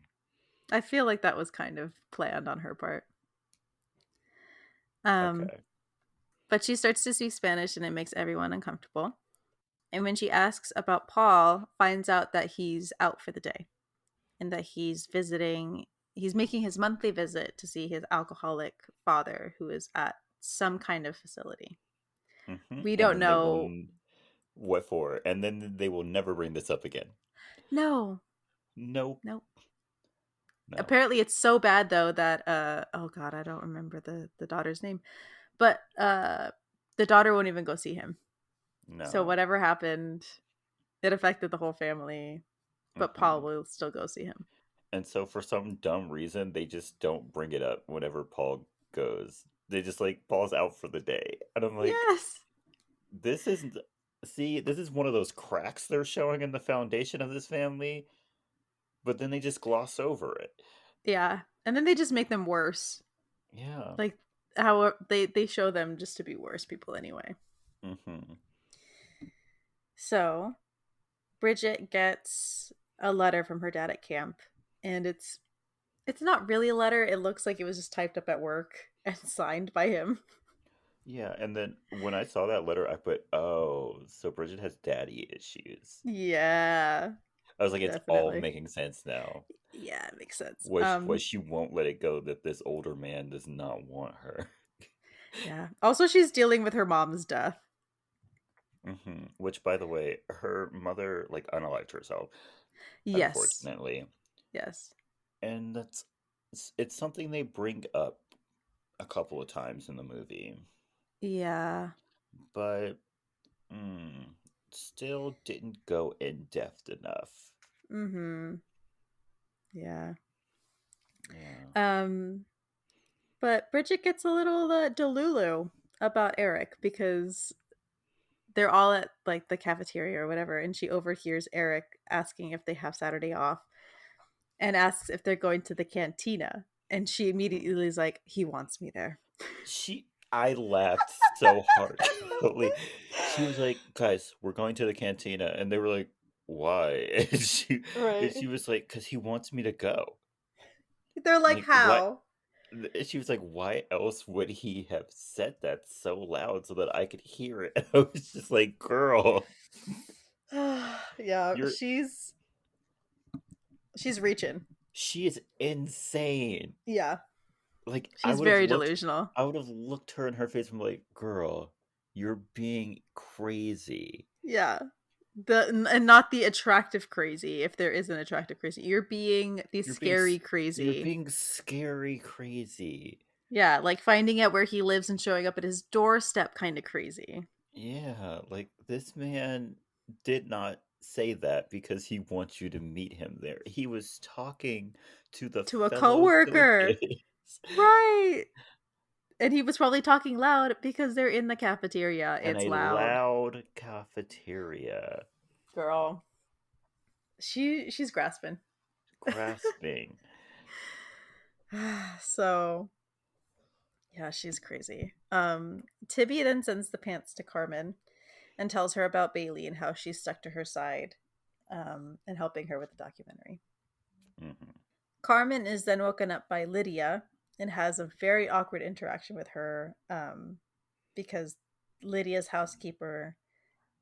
I feel like that was kind of planned on her part. Um, Okay. but she starts to speak Spanish and it makes everyone uncomfortable. And when she asks about Paul, finds out that he's out for the day and that he's making his monthly visit to see his alcoholic father who is at some kind of facility. We And don't then they will know. what for, and then they will never bring this up again. No. Nope. Nope. No. Apparently it's so bad though that oh god, I don't remember the daughter's name. But the daughter won't even go see him. So No. whatever happened, it affected the whole family, but Paul hmm will still go see him. And so for some dumb reason, they just don't bring it up whenever Paul goes. They just like Paul's out for the day, and I'm like, Yes. this isn't. See, this is one of those cracks they're showing in the foundation of this family, but then they just gloss over it. Yeah. And then they just make them worse. Yeah. Like how they show them just to be worse people anyway. hmm So, Bridget gets a letter from her dad at camp and it's not really a letter. It looks like it was just typed up at work and signed by him. Yeah, and then when I saw that letter, I put, "Oh, so Bridget has daddy issues." Yeah, I was like, "It's all definitely. making sense now." Yeah, it makes sense. Was she won't let it go that this older man does not want her. Yeah. Also, she's dealing with her mom's death. Which, by the way, her mother like unalived herself, Yes. unfortunately, Yes. and it's something they bring up a couple of times in the movie, Yeah. but mm, still didn't go in depth enough. Mm-hmm. Yeah. Yeah. Um, but Bridget gets a little delulu about Eric because they're all at like the cafeteria or whatever, and she overhears Eric asking if they have Saturday off and asks if they're going to the cantina. And she immediately is like, he wants me there. I laughed so hard. Kelly. She was like, "Guys, we're going to the cantina," and they were like, "Why?" And Right. she was like, "Cause he wants me to go." They're like, Like, what? how? And she was like, "Why else would he have said that so loud so that I could hear it?" I was just like, "Girl, Yeah, you're she's reaching. she is insane." Yeah, Like, she's very delusional. I would have looked her in her face and be like, "Girl, you're being crazy." Yeah. And not the attractive crazy, if there is an attractive crazy. You're being the You're being scary you're crazy. being scary crazy. Yeah, like finding out where he lives and showing up at his doorstep kind of crazy. Yeah, like this man did not say that because he wants you to meet him there. He was talking to the To a fellow coworker. Filipinos Right. And he was probably talking loud because they're in the cafeteria. in It's a loud. loud cafeteria, Girl. She's grasping. grasping. So yeah, she's crazy. Tibby then sends the pants to Carmen and tells her about Bailey and how she's stuck to her side, and helping her with the documentary. hmm Carmen is then woken up by Lydia and has a very awkward interaction with her, because Lydia's housekeeper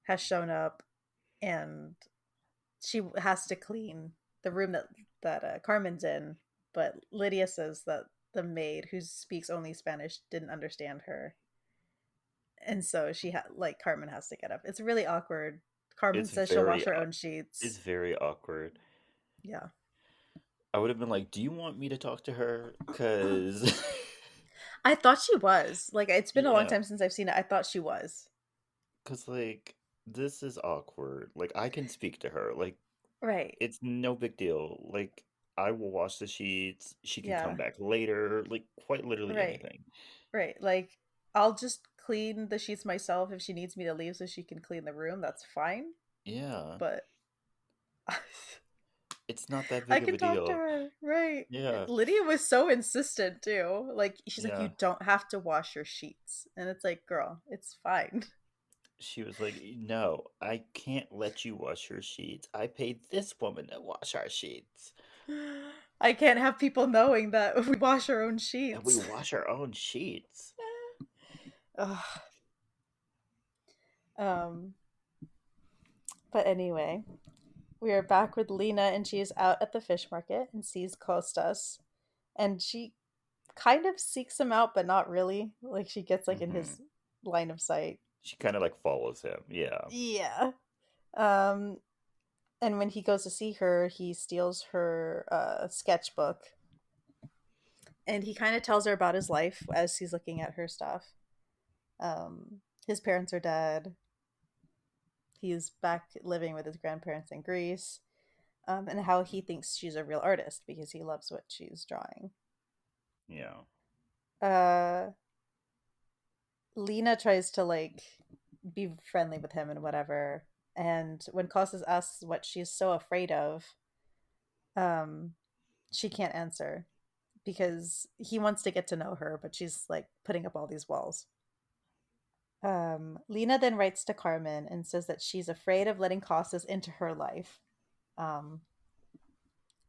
has shown up and she has to clean the room that Carmen's in, but Lydia says that the maid, who speaks only Spanish, didn't understand her, and so Carmen has to get up. It's really awkward. Carmen It's says she'll wash very her own it's sheets. very awkward. Yeah, I would have been like, "Do you want me to talk to her?" Cuz I thought she was like. It's been a long yeah, time since I've seen it. I thought she was. cuz like this is awkward. Like I can speak to her. Like Right. it's no big deal. Like I will wash the sheets. She can come Yeah. back later. Like quite literally Right. anything. Right. Like I'll just clean the sheets myself if she needs me to leave so she can clean the room. That's fine. Yeah. But It's not that I big of can a talk to deal. her. Right. Yeah. Lydia was so insistent too. Like she's like, you Yeah. don't have to wash your sheets. And it's like, girl, it's fine. She was like, "No, I can't let you wash your sheets. I paid this woman to wash our sheets. I can't have people knowing that we wash our own And we sheets. wash our own sheets." Ugh. Um, but anyway, we are back with Lena, and she is out at the fish market and sees Costas, and she kind of seeks him out, but not really. Like she gets like in Hmm. his line of sight. She kind of like follows him. Yeah. Yeah. Um, and when he goes to see her, he steals her sketchbook, and he kind of tells her about his life as he's looking at her stuff. His parents are dead. He's back living with his grandparents in Greece, and how he thinks she's a real artist because he loves what she's drawing. Yeah. Uh, Lena tries to like be friendly with him and whatever. And when Costas asks what she's so afraid of, um, she can't answer because he wants to get to know her, but she's like putting up all these walls. Lena then writes to Carmen and says that she's afraid of letting Costas into her life. Um,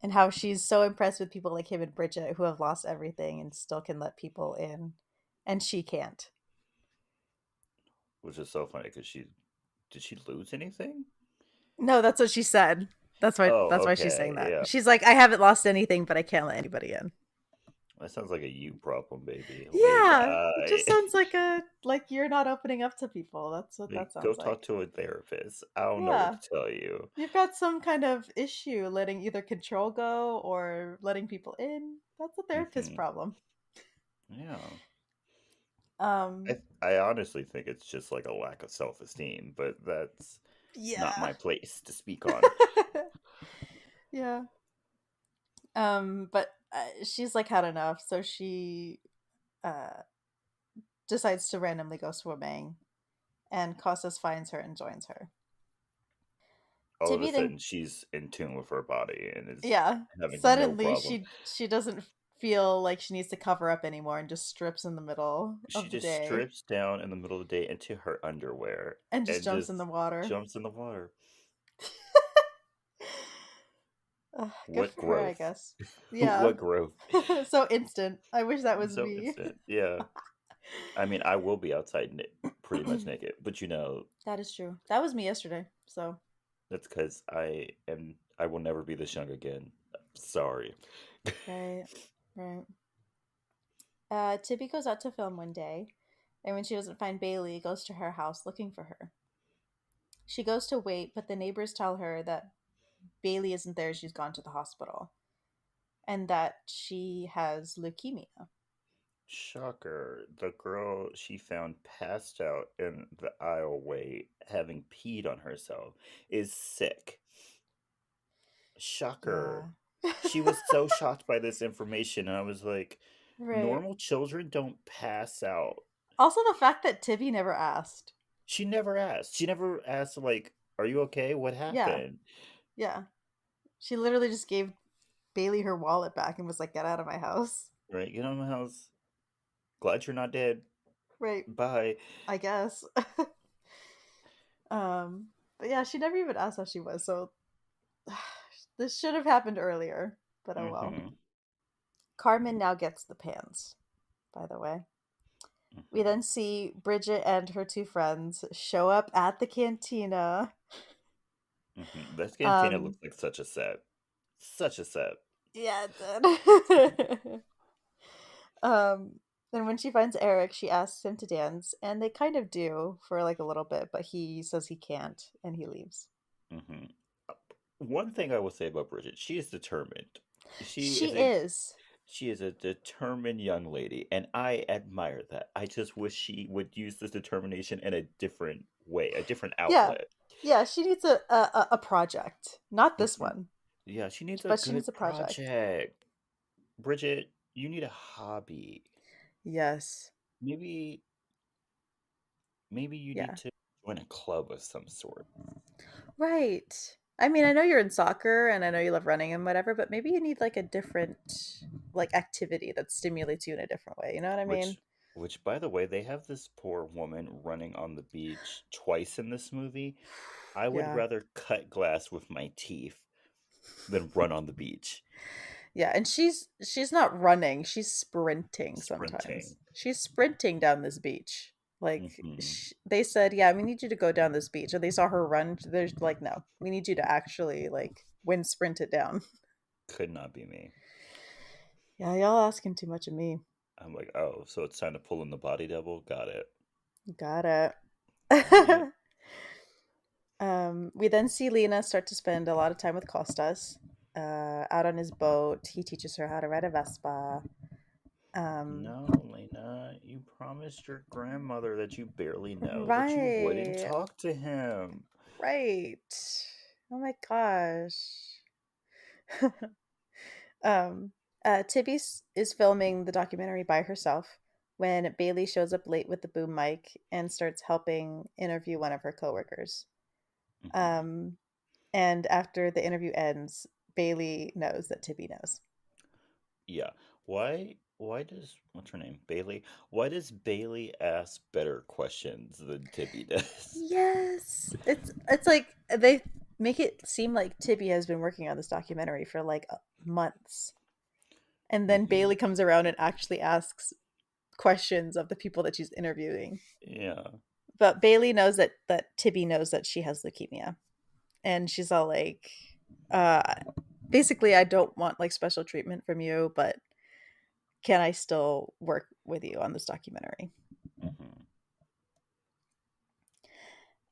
and how she's so impressed with people like him and Bridget who have lost everything and still can let people in, and she can't. Which is so funny because did she lose anything? No, that's what she said. Oh, That's why she's saying okay. that. Yeah. She's like, I haven't lost anything, but I can't let anybody in. That sounds like a you problem, baby. Like, Yeah, it just sounds like a like you're not opening up to people. That's what like, that go sounds like. talk to a therapist. I don't know what Yeah, to tell you. you've got some kind of issue letting either control go or letting people in. That's a therapist Hmm. problem. Yeah. Um, I honestly think it's just like a lack of self esteem, but that's not yeah. my place to speak on. Yeah. But she's like had enough, so she uh decides to randomly go swimming, and Costas finds her and joins her. All of a Tibby then, sudden, she's in tune with her body and is yeah, having no suddenly problem. she doesn't feel like she needs to cover up anymore and just strips in the middle She of the just day strips down in the middle of the day into her underwear and just and jumps in the just water. jumps in the water. Good What for her, I growth? guess. Yeah. What growth? So instant. I wish that was So me. instant. Yeah. I mean, I will be outside pretty much naked, but That is true. That was me yesterday. So, that's because I will never be this young again. Sorry. right, right. Tibby goes out to film one day, and when she doesn't find Bailey, goes to her house looking for her. She goes to wait, but the neighbors tell her that Bailey isn't there. She's gone to the hospital, and that she has leukemia. Shocker. The girl she found passed out in the aisleway having peed on herself is sick. Shocker. Yeah. She was so shocked by this information, and I was like, Right. normal children don't pass out. Also, the fact that Tibby never asked. She never asked. She never asked, like, are you okay? What Yeah, happened? yeah. She literally just gave Bailey her wallet back and was like, "Get out of my house." Right? Get out of my house. Glad you're not dead. Right. Bye. I guess. um. But yeah, she never even asked how she was. So this should have happened earlier. But oh well. Mm-hmm. Carmen now gets the pans. By the way. We Mm-hmm. then see Bridget and her two friends show up at the cantina. Mm-hmm. That cantina Um, looks like such a set. Such a set. yeah, it did. um, and when she finds Eric, she asks him to dance, and they kind of do for like a little bit, but he says he can't, and he leaves. Mm-hmm. One thing I will say about Bridget, she is determined. She She is a is. she is a determined young lady, and I admire that. I just wish she would use this determination in a different way, a different Yeah, outlet. yeah. She needs a project, not this Hmm. one, Yeah, she needs a but she needs good a project. project. Bridget, you need a hobby. Yes. Maybe maybe you need Yeah. to join a club of some sort. Right. I mean, I know you're in soccer and I know you love running and whatever, but maybe you need like a different like activity that stimulates you in a different way. You know what I mean? Which, which, by the way, they have this poor woman running on the beach twice in this movie. I would Yeah. rather cut glass with my teeth than run on the beach. Yeah, and she's not running, she's sprinting sometimes. Sprinting. She's sprinting down this beach. Like Hmm. they said, "Yeah, we need you to go down this beach." And they saw her run. There's like, "No, we need you to actually like wind sprint it down." Could not be me. Yeah, y'all asking too much of me. I'm like, oh, so it's time to pull in the body double? Got it. Got it. All right. We then see Lena start to spend a lot of time with Costas, out on his boat. He teaches her how to ride a Vespa. Um, No, Lena, you promised your grandmother that you barely know that you wouldn't right, talk to him. right. Oh my gosh. um, is filming the documentary by herself when Bailey shows up late with the boom mic and starts helping interview one of her coworkers. Hmm. Um, and after the interview ends, Bailey knows that Tibby knows. Yeah. Why does what's her name? Bailey? Why does Bailey ask better questions than Tibby does? Yes, it's like they make it seem like Tibby has been working on this documentary for like months, and then Hmm. Bailey comes around and actually asks questions of the people that she's interviewing. Yeah. But Bailey knows that Tibby knows that she has leukemia, and she's all like, uh, basically, I don't want like special treatment from you, but can I still work with you on this documentary?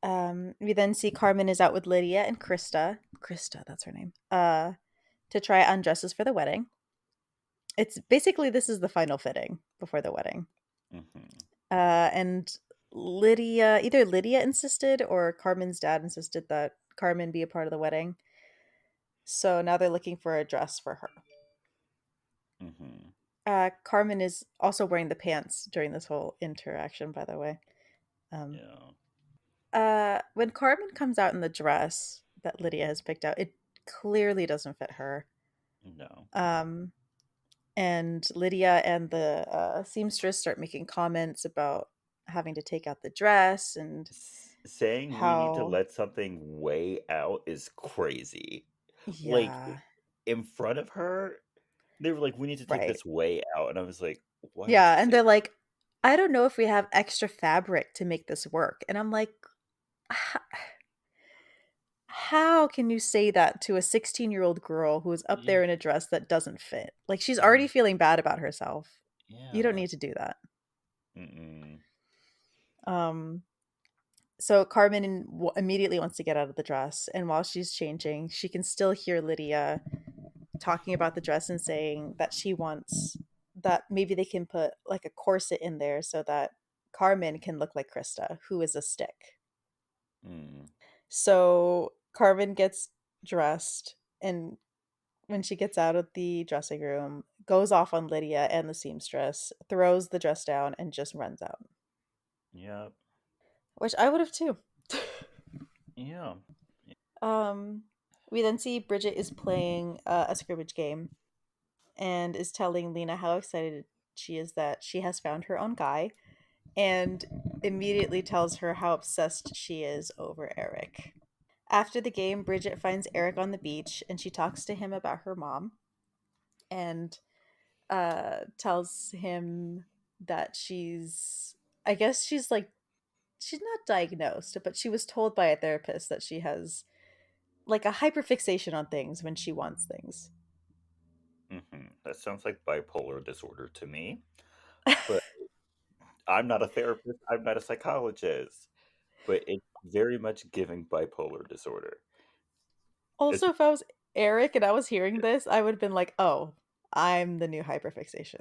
Hmm. We then see Carmen is out with Lydia and Krista. Krista, that's her name. To try on dresses for the wedding. It's basically this is the final fitting before the wedding. Hmm. And either Lydia insisted or Carmen's dad insisted that Carmen be a part of the wedding. So now they're looking for a dress for her. Hmm. Carmen is also wearing the pants during this whole interaction, by the way. Um, Yeah. when Carmen comes out in the dress that Lydia has picked out, it clearly doesn't fit her. No. Um, and Lydia and the seamstress start making comments about having to take out the dress and Saying we need to how, let something way out is crazy. Like yeah, in front of her, they were like, "We need to take right. this way out," and I was like, "Why would you Yeah, and say?" they're like, I don't know if we have extra fabric to make this work. And I'm like, "H- how can you say that to a 16-year-old girl who is up Yeah. there in a dress that doesn't fit? Like, she's already Mm, feeling bad about herself. You don't yeah. need to do that." Mm-mm. Um, so Carmen immediately wants to get out of the dress, and while she's changing, she can still hear Lydia talking about the dress and saying that she wants that maybe they can put like a corset in there so that Carmen can look like Krista, who is a stick. Mm. So Carmen gets dressed, and when she gets out of the dressing room, goes off on Lydia and the seamstress, throws the dress down, and just runs out. Yep. Which I would have too. Yeah. um, we then see Bridget is playing a scrimmage game and is telling Lena how excited she is that she has found her own guy, and immediately tells her how obsessed she is over Eric. After the game, Bridget finds Eric on the beach and she talks to him about her mom and tells him that I guess she's not diagnosed, but she was told by a therapist that she has like a hyperfixation on things when she wants things. That sounds like bipolar disorder to me, but I'm not a therapist, I'm not a psychologist, but it's very much giving bipolar disorder. It's Also, if I was Eric and I was hearing this, I would have been like, "Oh, I'm the new hyperfixation.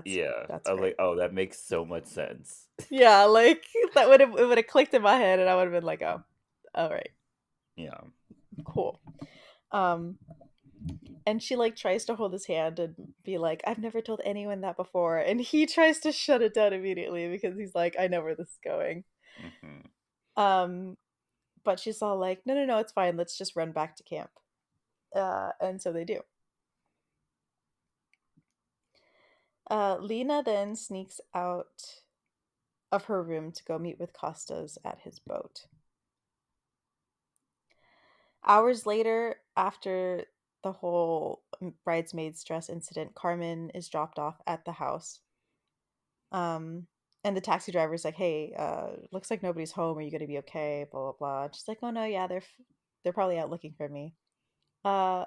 yeah, That's I was like, great." "Oh, that makes so much sense." Yeah, like it would have clicked in my head, and I would have been like, "Oh, all right, Yeah. cool." Um, and she like tries to hold his hand and be like, "I've never told anyone that before," and he tries to shut it down immediately because he's like, "I know where this is going." Mhm. Um, But she's all like, no, no, no, it's fine. Let's just run back to camp. And so they do. Lena then sneaks out of her room to go meet with Costas at his boat. Hours later, after the whole bridesmaid stress incident, Carmen is dropped off at the house. And the taxi driver's like, "Hey, looks like nobody's home. Are you gonna be okay?" Blah blah blah. And she's like, "Oh no, yeah, they're probably out looking for me." Uh,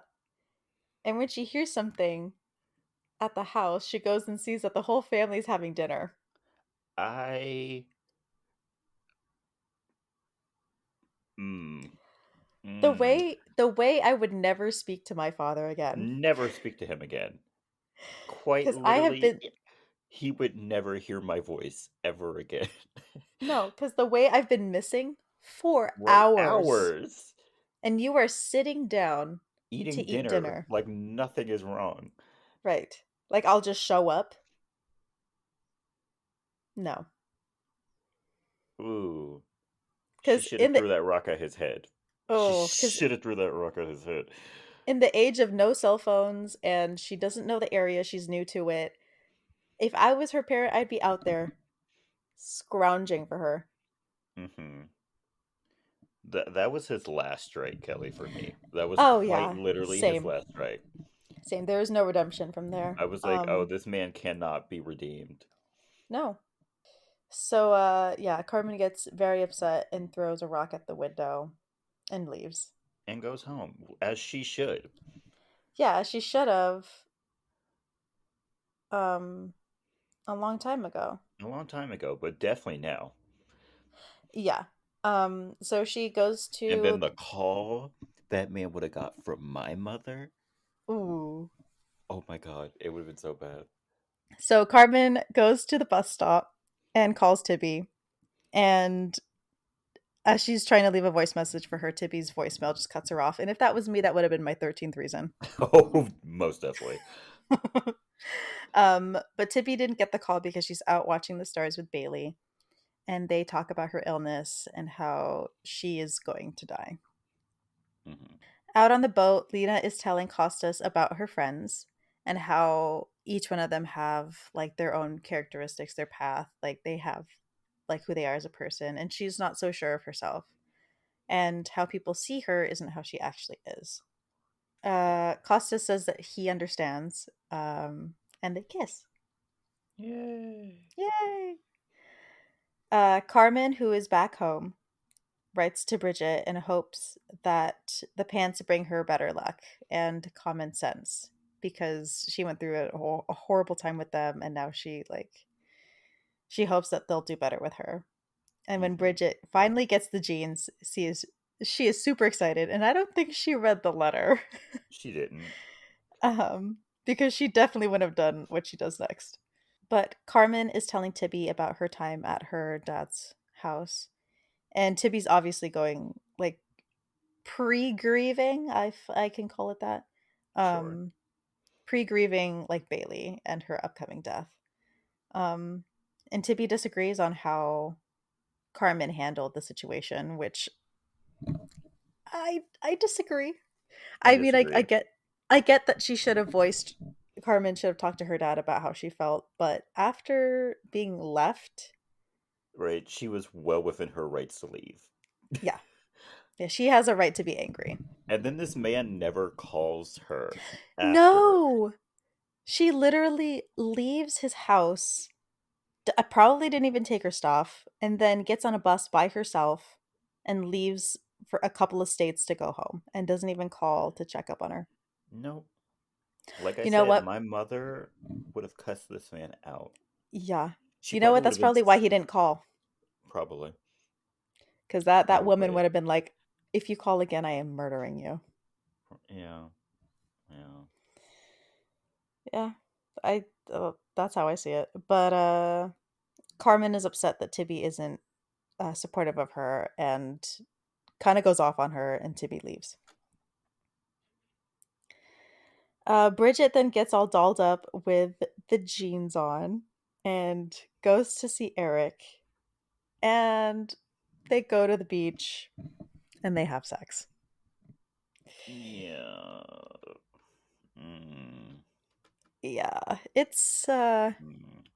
and when she hears something at the house, she goes and sees that the whole family's having dinner. I mm, The mm, way I would never speak to my father again, never speak to him again. Quite because I have literally, been he would never hear my voice ever again. no, because the way I've been missing for Right, hours, hours and you are sitting down to eating eat dinner dinner, like nothing is wrong. right? Like I'll just show up. No, Ooh, she because should have in the threw that rock at his head. She oh, because should have threw that rock at his head. in the age of no cell phones and she doesn't know the area, she's new to it. If I was her parent, I'd be out there scrounging for her. Hmm. That was his last strike, Kelly, for me. That was Oh quite yeah, literally his same, last strike. same. There is no redemption from there. I was like, oh, this man cannot be redeemed. No. So yeah, Carmen gets very upset and throws a rock at the window and leaves. And goes home, as she should. Yeah, she should have um a long time ago. A long time ago, but definitely now. Yeah. So she goes And then to the call that man would have got from my mother. ooh. Oh my god, it would have been so bad. So Carmen goes to the bus stop and calls Tibby, and as she's trying to leave a voice message for her, Tibby's voicemail just cuts her off. And if that was me, that would have been my 13th reason. Oh, most definitely. But Tibby didn't get the call because she's out watching the stars with Bailey, and they talk about her illness and how she is going to die. Hmm. Out on the boat, Lena is telling Costas about her friends and how each one of them have like their own characteristics, their path, like they have like who they are as a person, and she's not so sure of herself. And how people see her isn't how she actually is. Costas says that he understands, and they kiss. Yay. Yay! Carmen, who is back home, writes to Bridget and hopes that the pants bring her better luck and common sense because she went through a horrible time with them, and now she hopes that they'll do better with her. And when Hmm. Bridget finally gets the jeans, she is super excited, and I don't think she read the letter. She didn't. Because she definitely wouldn't have done what she does next. But Carmen is telling Tibby about her time at her dad's house. And Tibby's obviously going like pre-grieving, I can call it that. Sure. Um Pre-grieving like Bailey and her upcoming death. Um and Tibby disagrees on how Carmen handled the situation, which I disagree. I I mean, disagree. I get that she should have voiced Carmen should have talked to her dad about how she felt, but after being left, Right? She was well within her rights to leave. yeah. Yeah, she has a right to be angry. And then this man never calls her after. No. She literally leaves his house. Probably didn't even take her stuff and then gets on a bus by herself and leaves for a couple of states to go home and doesn't even call to check up on her. Nope. Like I You know said, what? my mother would have cussed this man out. Yeah. She You know probably what? would That's have been probably why he didn't call. probably, Because that woman probably. would have been like, if you call again, I am murdering you. Yeah, yeah. Yeah, that's how I see it. But Carmen is upset that Tibby isn't supportive of her and kind of goes off on her, and Tibby leaves. Bridget then gets all dolled up with the jeans on and goes to see Eric, and they go to the beach and they have sex. Yeah. Mm. Yeah, it's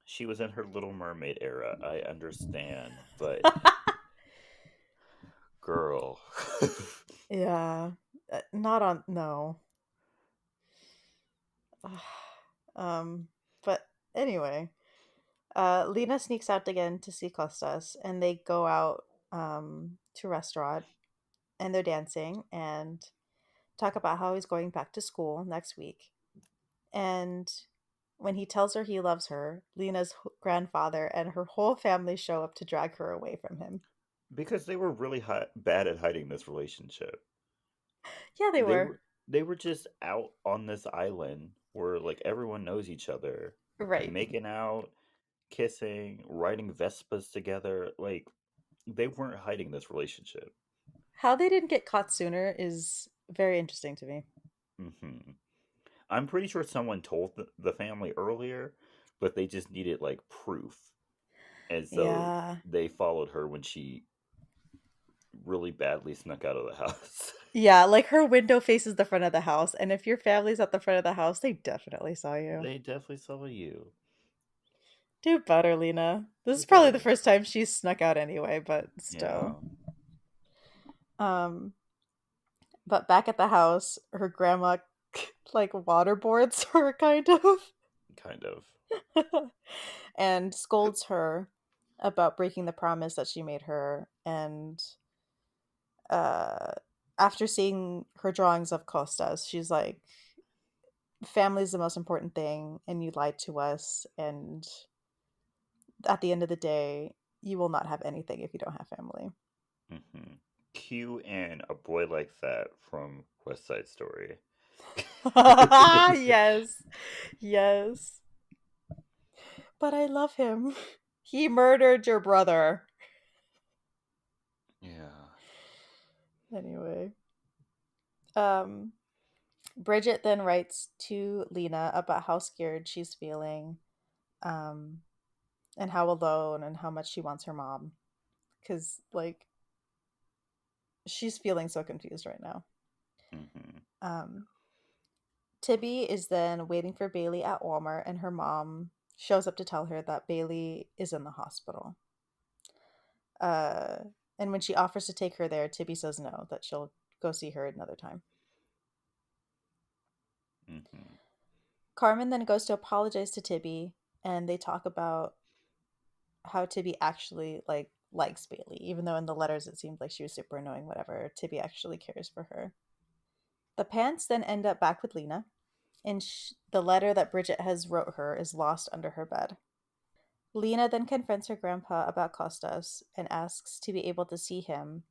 She was in her Little Mermaid era. I understand, but girl. yeah, not on no. um, but anyway, Lena sneaks out again to see Costas, and they go out to a restaurant, and they're dancing and talk about how he's going back to school next week. And when he tells her he loves her, Lena's grandfather and her whole family show up to drag her away from him. Because they were really bad at hiding this relationship. Yeah, they They were. were they were just out on this island where like everyone knows each other, Right. making out, kissing, riding Vespas together. Like they weren't hiding this relationship. How they didn't get caught sooner is very interesting to me. hmm I'm pretty sure someone told the family earlier, but they just needed like proof, and so Yeah. they followed her when she really badly snuck out of the house. Yeah, like her window faces the front of the house, and if your family's at the front of the house, they definitely saw you. They definitely saw you. Do better, Lena. This Do is probably the better. first time she's snuck out anyway, but still. Yeah, Um, but back at the house, her grandma like waterboards her kind of kind of. and scolds her about breaking the promise that she made her. And uh after seeing her drawings of Costas, she's like, family's the most important thing, and you lied to us, and at the end of the day, you will not have anything if you don't have family. hmm Q and a boy like that from West Side Story. Yes. Yes. But I love him. He murdered your brother. Yeah. Anyway. Um Bridget then writes to Lena about how scared she's feeling, um, and how alone and how much she wants her mom. Because, like, she's feeling so confused right now. hmm Um, Tibby is then waiting for Bailey at Walmart, and her mom shows up to tell her that Bailey is in the hospital. Uh, and when she offers to take her there, Tibby says no, that she'll go see her another time. hmm Carmen then goes to apologize to Tibby, and they talk about how Tibby actually likes Bailey, even though in the letters it seemed like she was super annoying. Whatever, Tibby actually cares for her. The pants then end up back with Lena, and the letter that Bridget has wrote her is lost under her bed. Lena then confronts her grandpa about Costas and asks to be able to see him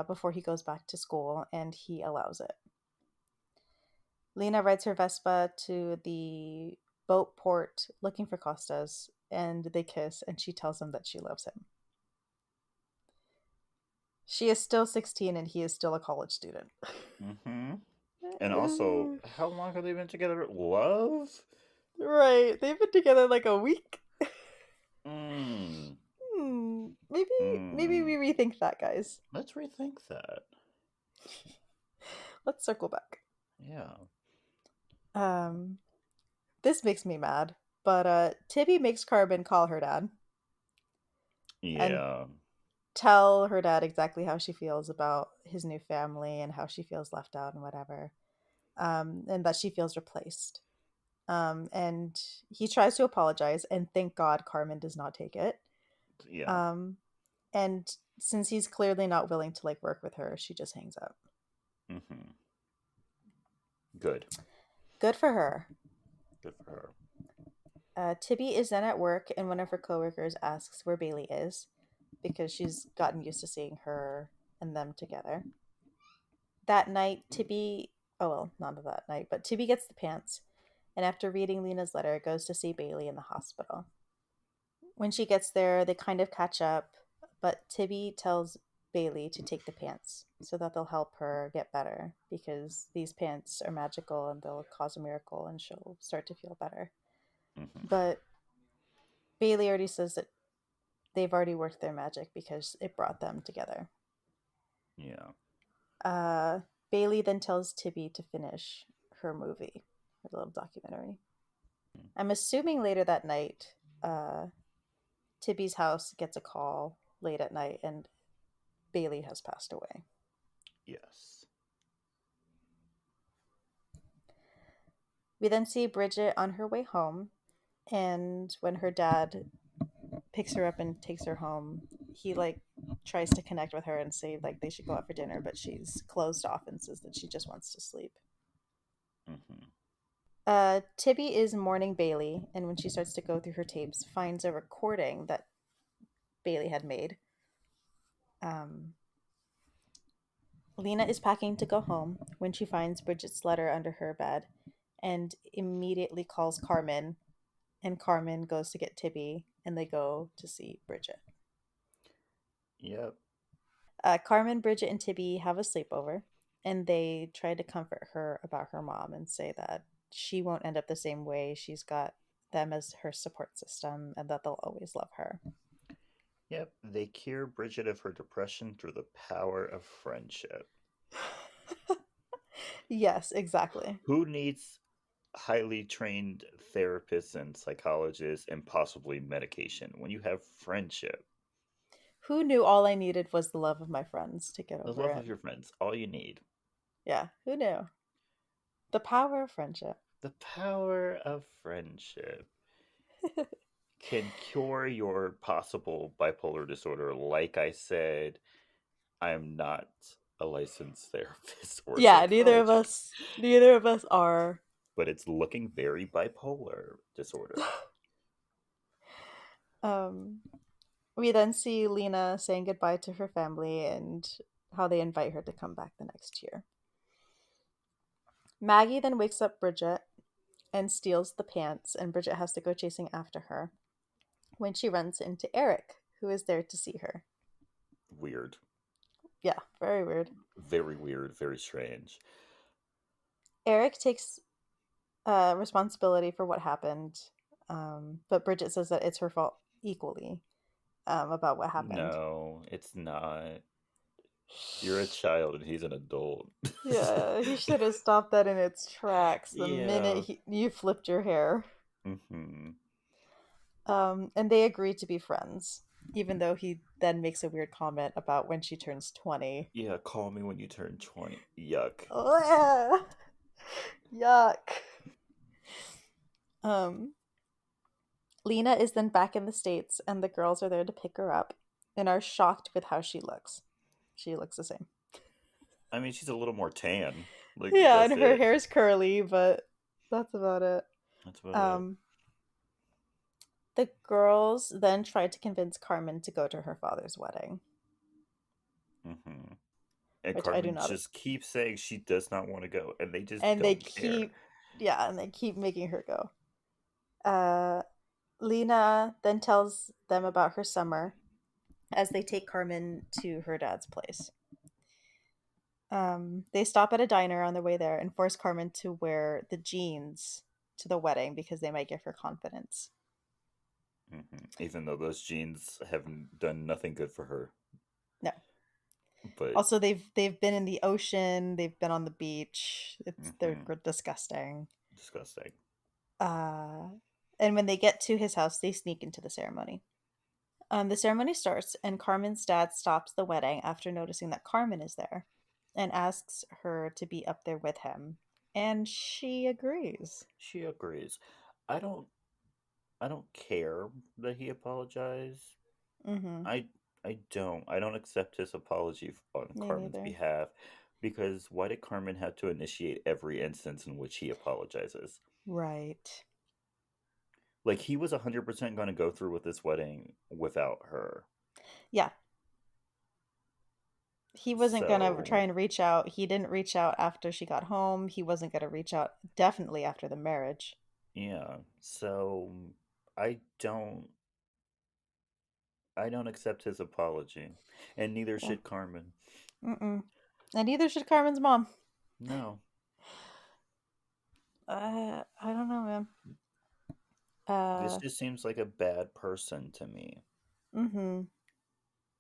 before he goes back to school, and he allows it. Lena rides her Vespa to the boat port looking for Costas, and they kiss, and she tells him that she loves him. She is still 16 and he is still a college student. hmm And also, how long have they been together? Love? Right. They've been together like a week. Mm. Maybe we Mm. rethink that, guys. Let's rethink that. Let's circle back. Yeah. Um this makes me mad, but Tibby makes Carmen call her dad and Yeah. tell her dad exactly how she feels about his new family and how she feels left out and whatever. And that she feels replaced. And he tries to apologize, and thank God Carmen does not take it. Yeah. Um, and since he's clearly not willing to like work with her, she just hangs up. hmm Good. Good for her. Good for her. Tibby is then at work, and one of her coworkers asks where Bailey is because she's gotten used to seeing her and them together. That night, Tibby, oh well, not that night, but Tibby gets the pants, and after reading Lena's letter, goes to see Bailey in the hospital. When she gets there, they kind of catch up, but Tibby tells Bailey to take the pants so that they'll help her get better because these pants are magical and they'll cause a miracle and she'll start to feel better. hmm But Bailey already says that they've already worked their magic because it brought them together. Yeah. Bailey then tells Tibby to finish her movie, her little documentary. I'm assuming later that night, uh, Tibby's house gets a call late at night and Bailey has passed away. Yes. We then see Bridget on her way home, and when her dad picks her up and takes her home, he like tries to connect with her and say like they should go out for dinner, but she's closed off and says that she just wants to sleep. Mm-hmm. Tibby is mourning Bailey, and when she starts to go through her tapes, finds a recording that Bailey had made. Lena is packing to go home when she finds Bridget's letter under her bed and immediately calls Carmen, and Carmen goes to get Tibby, and they go to see Bridget. Yep. Carmen, Bridget, and Tibby have a sleepover, and they try to comfort her about her mom and say that she won't end up the same way. She's got them as her support system, and that they'll always love her. Yep. They cure Bridget of her depression through the power of friendship. Yes, exactly. Who needs highly trained therapists and psychologists and possibly medication when you have friendship? Who knew all I needed was the love of my friends to get The over love it? of your friends, all you need. Yeah, who knew? The power of friendship. The power of friendship can cure your possible bipolar disorder. Like I said, I am not a licensed therapist or Yeah, psychologist, neither of us are. but it's looking very bipolar disorder. Um, we then see Lena saying goodbye to her family and how they invite her to come back the next year. Maggie then wakes up Bridget and steals the pants, and Bridget has to go chasing after her when she runs into Eric, who is there to see her. Weird. Yeah, very weird. Very weird, very strange. Eric takes responsibility for what happened, but Bridget says that it's her fault equally about what happened. No, it's not. You're a child and he's an adult. Yeah, he should have stopped that in its tracks the Yeah. minute you flipped your hair. Mm-hmm. And they agree to be friends, even though he then makes a weird comment about when she turns 20. Yeah, call me when you turn 20. Yuck. Ugh. Yuck. Um, Lena is then back in the States, and the girls are there to pick her up and are shocked with how she looks. She looks the same. I mean, she's a little more tan. Like, Yeah, and that's her it. hair's curly, but that's about it. That's about it. Um, the girls then try to convince Carmen to go to her father's wedding, Mm-hmm. And which I do Carmen not. just keeps saying she does not want to go, and they just And they don't care. keep, yeah, and they keep making her go. Uh, Lena then tells them about her summer as they take Carmen to her dad's place. They stop at a diner on their way there and force Carmen to wear the jeans to the wedding because they might give her confidence. Mm-hmm. Even though those jeans have done nothing good for her. No. But Also, they've been in the ocean. They've been on the beach. They're mm-hmm. disgusting. Disgusting. Uh, and when they get to his house, they sneak into the ceremony. The ceremony starts, and Carmen's dad stops the wedding after noticing that Carmen is there, and asks her to be up there with him, and she agrees. She agrees. I don't. I don't care that he apologized. Mm-hmm. I. I don't. I don't accept his apology on Me Carmen's neither. behalf because why did Carmen have to initiate every instance in which he apologizes? Right. Like he was 100% going to go through with this wedding without her. Yeah. He wasn't gonna try So and reach out. He didn't reach out after she got home. He wasn't gonna reach out definitely after the marriage. yeah. So I don't. I don't accept his apology, and neither Yeah. should Carmen. Mm-mm. And neither should Carmen's mom. No. I don't know, man. This Uh, just seems like a bad person to me. mm-hmm.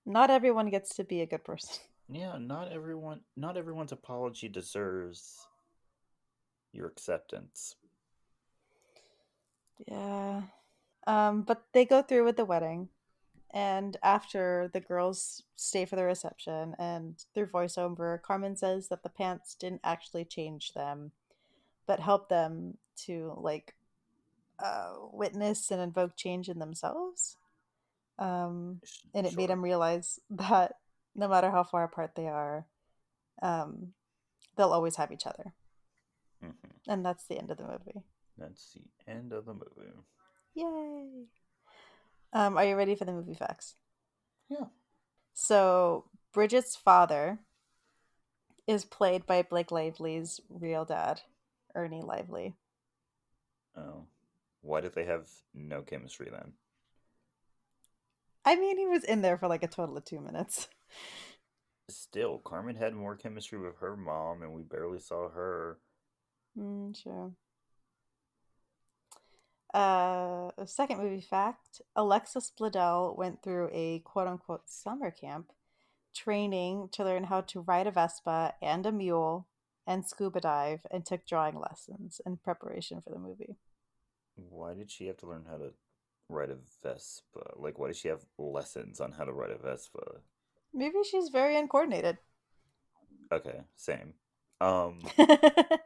Not everyone gets to be a good person. Yeah, not everyone's apology deserves your acceptance. Yeah. But they go through with the wedding, and after the girls stay for the reception, and through voiceover, Carmen says that the pants didn't actually change them, but help them to witness and invoke change in themselves. And it made Sure. them realize that no matter how far apart they are, um, they'll always have each other. Hmm. And that's the end of the movie. That's the end of the movie. Yay! Are you ready for the movie facts? Yeah. So, Bridget's father is played by Blake Lively's real dad, Ernie Lively. Oh. Why did they have no chemistry then? I mean, he was in there for like a total of 2 minutes. Still, Carmen had more chemistry with her mom, and we barely saw her. Sure. A second movie fact, Alexis Bledel went through a quote unquote summer camp training to learn how to ride a Vespa and a mule and scuba dive, and took drawing lessons in preparation for the movie. Why did she have to learn how to ride a Vespa? Like, why did she have lessons on how to ride a Vespa? Maybe she's very uncoordinated. Okay, same. Um, I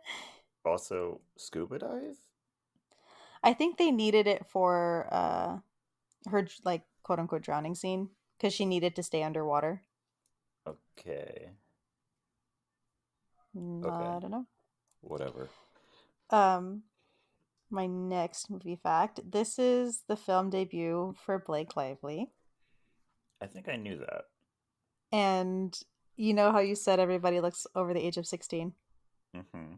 Also, scuba dive? think they needed it for her like quote unquote drowning scene because she needed to stay underwater. Okay. Okay. I don't know. Whatever. Um, my next movie fact. This is the film debut for Blake Lively, I think I knew that. and you know how you said everybody looks over the age of 16. Mm-hmm.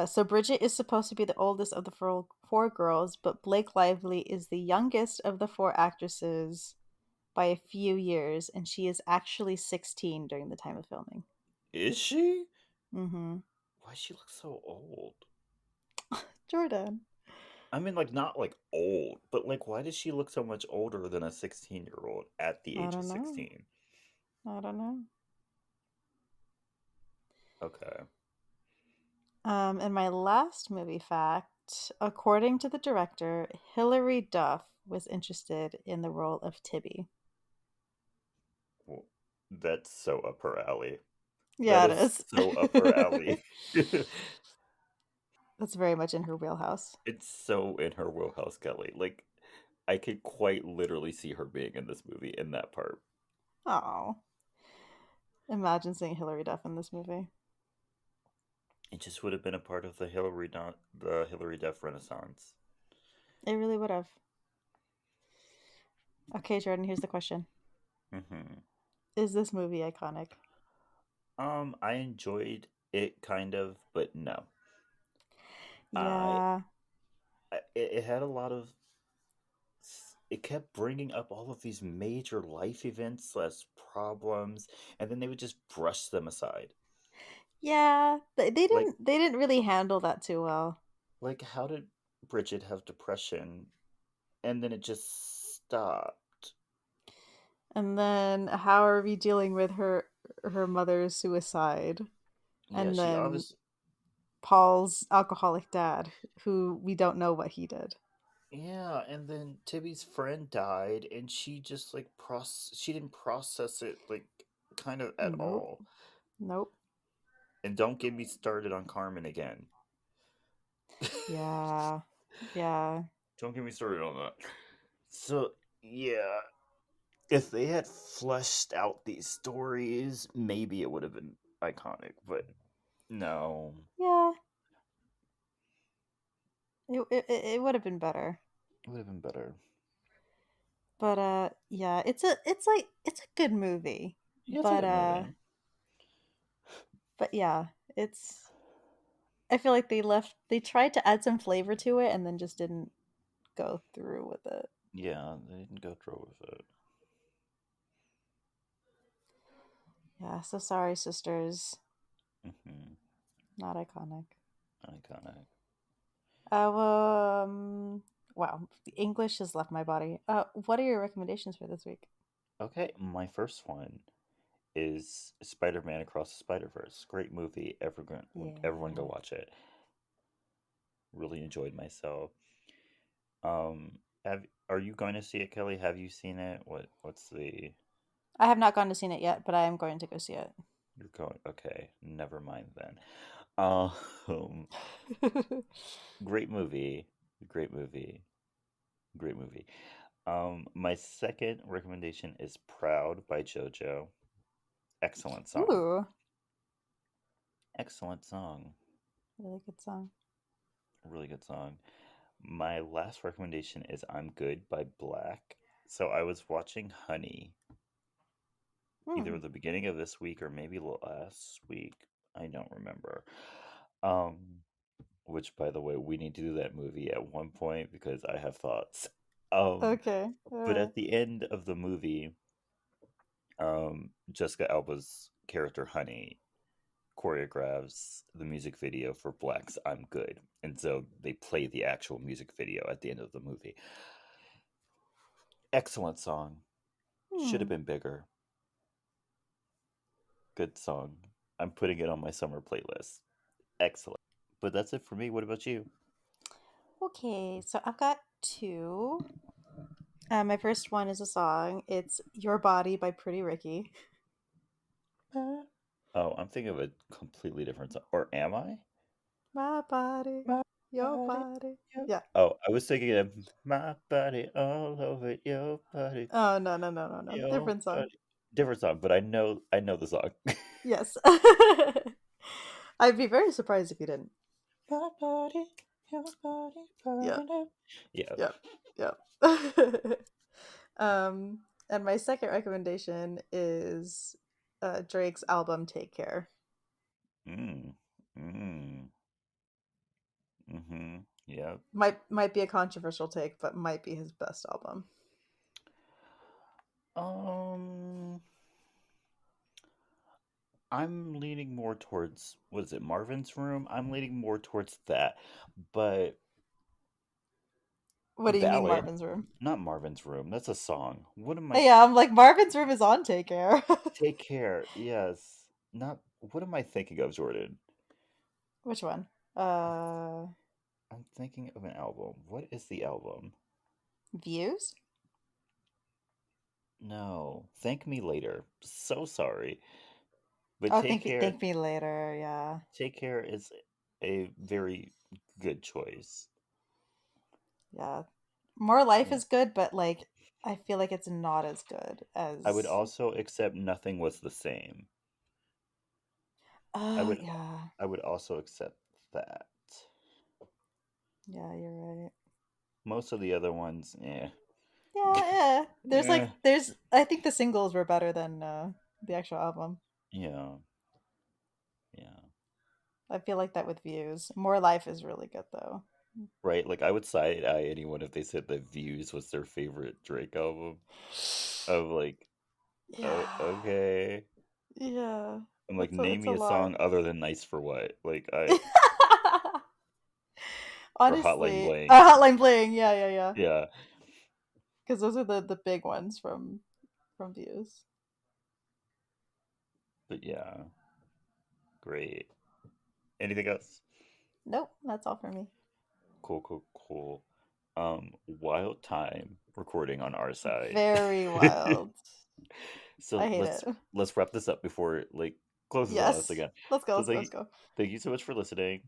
So Bridget is supposed to be the oldest of the four girls, but Blake Lively is the youngest of the four actresses by a few years, and she is actually 16 during the time of filming. Is she? Mm-hmm. Why does she look so old? Jordan. I mean, like, not like old, but like, why does she look so much older than a 16-year-old at the I age of don't know. 16? I don't know. Okay. And my last movie fact, according to the director, Hilary Duff was interested in the role of Tibby. Well, that's so up her alley. That Yeah, it is is. so up her alley. That's very much in her wheelhouse. It's so in her wheelhouse, Kelly. Like, I could quite literally see her being in this movie in that part. Oh, imagine seeing Hilary Duff in this movie. It just would have been a part of the Hillary Duff Renaissance. It really would have. Okay, Jordan, here's the question. Hmm. Is this movie iconic? I enjoyed it kind of, but no. I, Yeah. it had a lot of. It kept bringing up all of these major life events slash problems, and then they would just brush them aside. Yeah, Like, they didn't really handle that too well. how did Bridget have depression, and then it just stopped? And then how are we dealing with her mother's suicide? Yeah, And she then obviously. Paul's alcoholic dad, who we don't know what he did. Yeah, and then Tibby's friend died, and she just like she didn't process it like kind of at Nope. all. Nope. And don't get me started on Carmen again. Yeah. Yeah. Don't get me started on that. So yeah, if they had fleshed out these stories, maybe it would have been iconic. But no, Yeah. It would have been better. it would have been better. But yeah, it's a good movie. Yeah, it's a But good movie. yeah, it's I feel like they tried to add some flavor to it and then just didn't go through with it. Yeah, they didn't go through with it. Yeah, so sorry, sisters. Hmm. Not iconic. Iconic. Wow, the English has left my body. What are your recommendations for this week? Okay, my first one is Spider-Man Across the Spider-Verse. Great movie. Everyone go Yeah. watch it. Really enjoyed myself. Um, are you going to see it, Kelly? Have you seen it? What's the I have not gone to see it yet, but I am going to go see it. you're going? Okay, never mind then. Um, great movie. Great movie. Great movie. My second recommendation is Proud by JoJo. Excellent song. Ooh, Excellent song. really good song. Really good song. My last recommendation is I'm Good by Black. So I was watching Honey either Hmm. at the beginning of this week or maybe last week. I don't remember. Um, which by the way, we need to do that movie at one point because I have thoughts. Um, Okay. All but right. at the end of the movie, Jessica Alba's character Honey choreographs the music video for Black's I'm Good. And so they play the actual music video at the end of the movie. Excellent song. Should have Hmm. been bigger. Good song. I'm putting it on my summer playlist. Excellent. But that's it for me. What about you? Okay, so I've got two. My first one is a song. It's "Your Body" by Pretty Ricky. Oh, I'm thinking of a completely different song. Or am I? My body, My your body. body. Yep. Yeah. Oh, I was thinking of my body all over your body. Oh no no no no no. Your Different song. body. Different song, but I know the song. Yes. I'd be very surprised if you didn't. My body, your body, Yeah. burning up. Yeah. Yep. Yep. um, and my second recommendation is Drake's album "Take Care." Mm. Mm. Mm-hmm. Yep. Might be a controversial take, but might be his best album. Um, I'm leaning more towards what is it, Marvin's Room? I'm leaning more towards that. But What do you mean, Valid, Marvin's Room? not Marvin's Room. That's a song. What am I? Yeah, I'm like Marvin's Room is on Take Care. Take care. Yes. Not. What am I thinking of, Jordan? Which one? I'm thinking of an album. What is the album? Views? No. Thank Me Later. So sorry. But Oh, thank me later. Yeah, Take Care is a very good choice. yeah. More Life Yeah. is good, but like I feel like it's not as good I would as. also accept Nothing Was the Same. I Oh would yeah, I would also accept that. yeah. You're right. Most of the other ones, yeah. Yeah, yeah. There's Eh, like there's. I think the singles were better than the actual album. yeah. Yeah. I feel like that with Views. More Life is really good though. Right, like I would side eye anyone if they said that Views was their favorite Drake album. Of like, oh, Yeah, okay. yeah. I'm like, name It's me a a lot. song other than Nice for What? Like I or Hotline Honestly, Bling. Hotline Bling. Yeah, yeah, yeah. Yeah. Because those are the big ones from Views. But yeah, great. Anything else? Nope, that's all for me. Cool, cool, cool. Wild time recording on our side. Very wild. I So hate let's it. let's wrap this up before it like closes on us Yes. again. Let's go. So Let's go. Let's go. thank you so much for listening.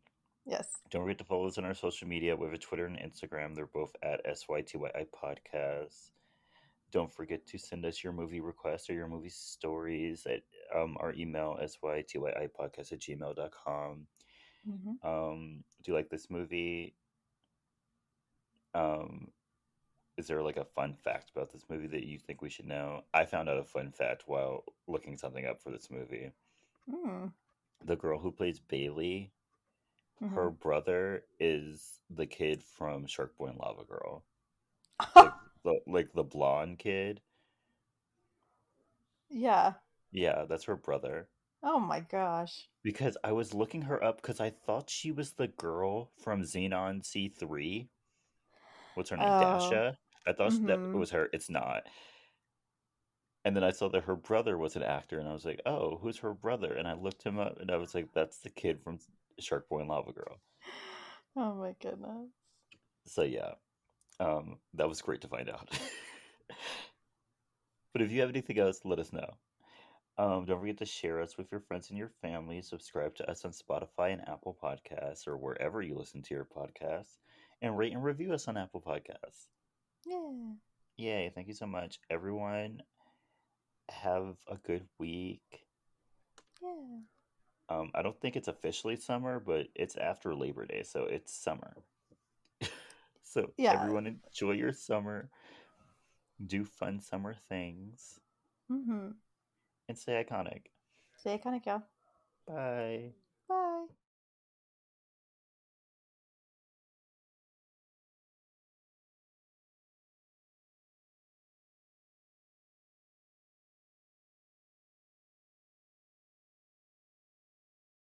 Yes. Don't forget to follow us on our social media. We have a Twitter and Instagram. They're both at SYTYI Podcast. Don't forget to send us your movie requests or your movie stories at our email, sytyipodcast at gmail.com. Hmm. Do you like this movie? Um, is there like a fun fact about this movie that you think we should know? I found out a fun fact while looking something up for this movie. Mm. The girl who plays Bailey, Hmm. her brother is the kid from Shark Boy and Lava Girl. Hmm. Like the blonde kid. Yeah. Yeah, that's her brother. Oh my gosh. Because I was looking her up because I thought she was the girl from Xenon C3. What's her name? Oh. Dasha. I thought that it Hmm. was her. It's not. And then I saw that her brother was an actor, and I was like, "Oh, who's her brother?" And I looked him up, and I was like, "That's the kid from Shark Boy and Lava Girl." Oh my goodness. So yeah, that was great to find out. But if you have anything else, let us know. Don't forget to share us with your friends and your family. Subscribe to us on Spotify and Apple Podcasts or wherever you listen to your podcasts, and rate and review us on Apple Podcasts. Yeah. Yay! Thank you so much, everyone. Have a good week. Yeah. I don't think it's officially summer, but it's after Labor Day, so it's summer. So Yeah. everyone enjoy your summer, do fun summer things, Mm-hmm. and stay iconic. Stay iconic, y'all. Bye.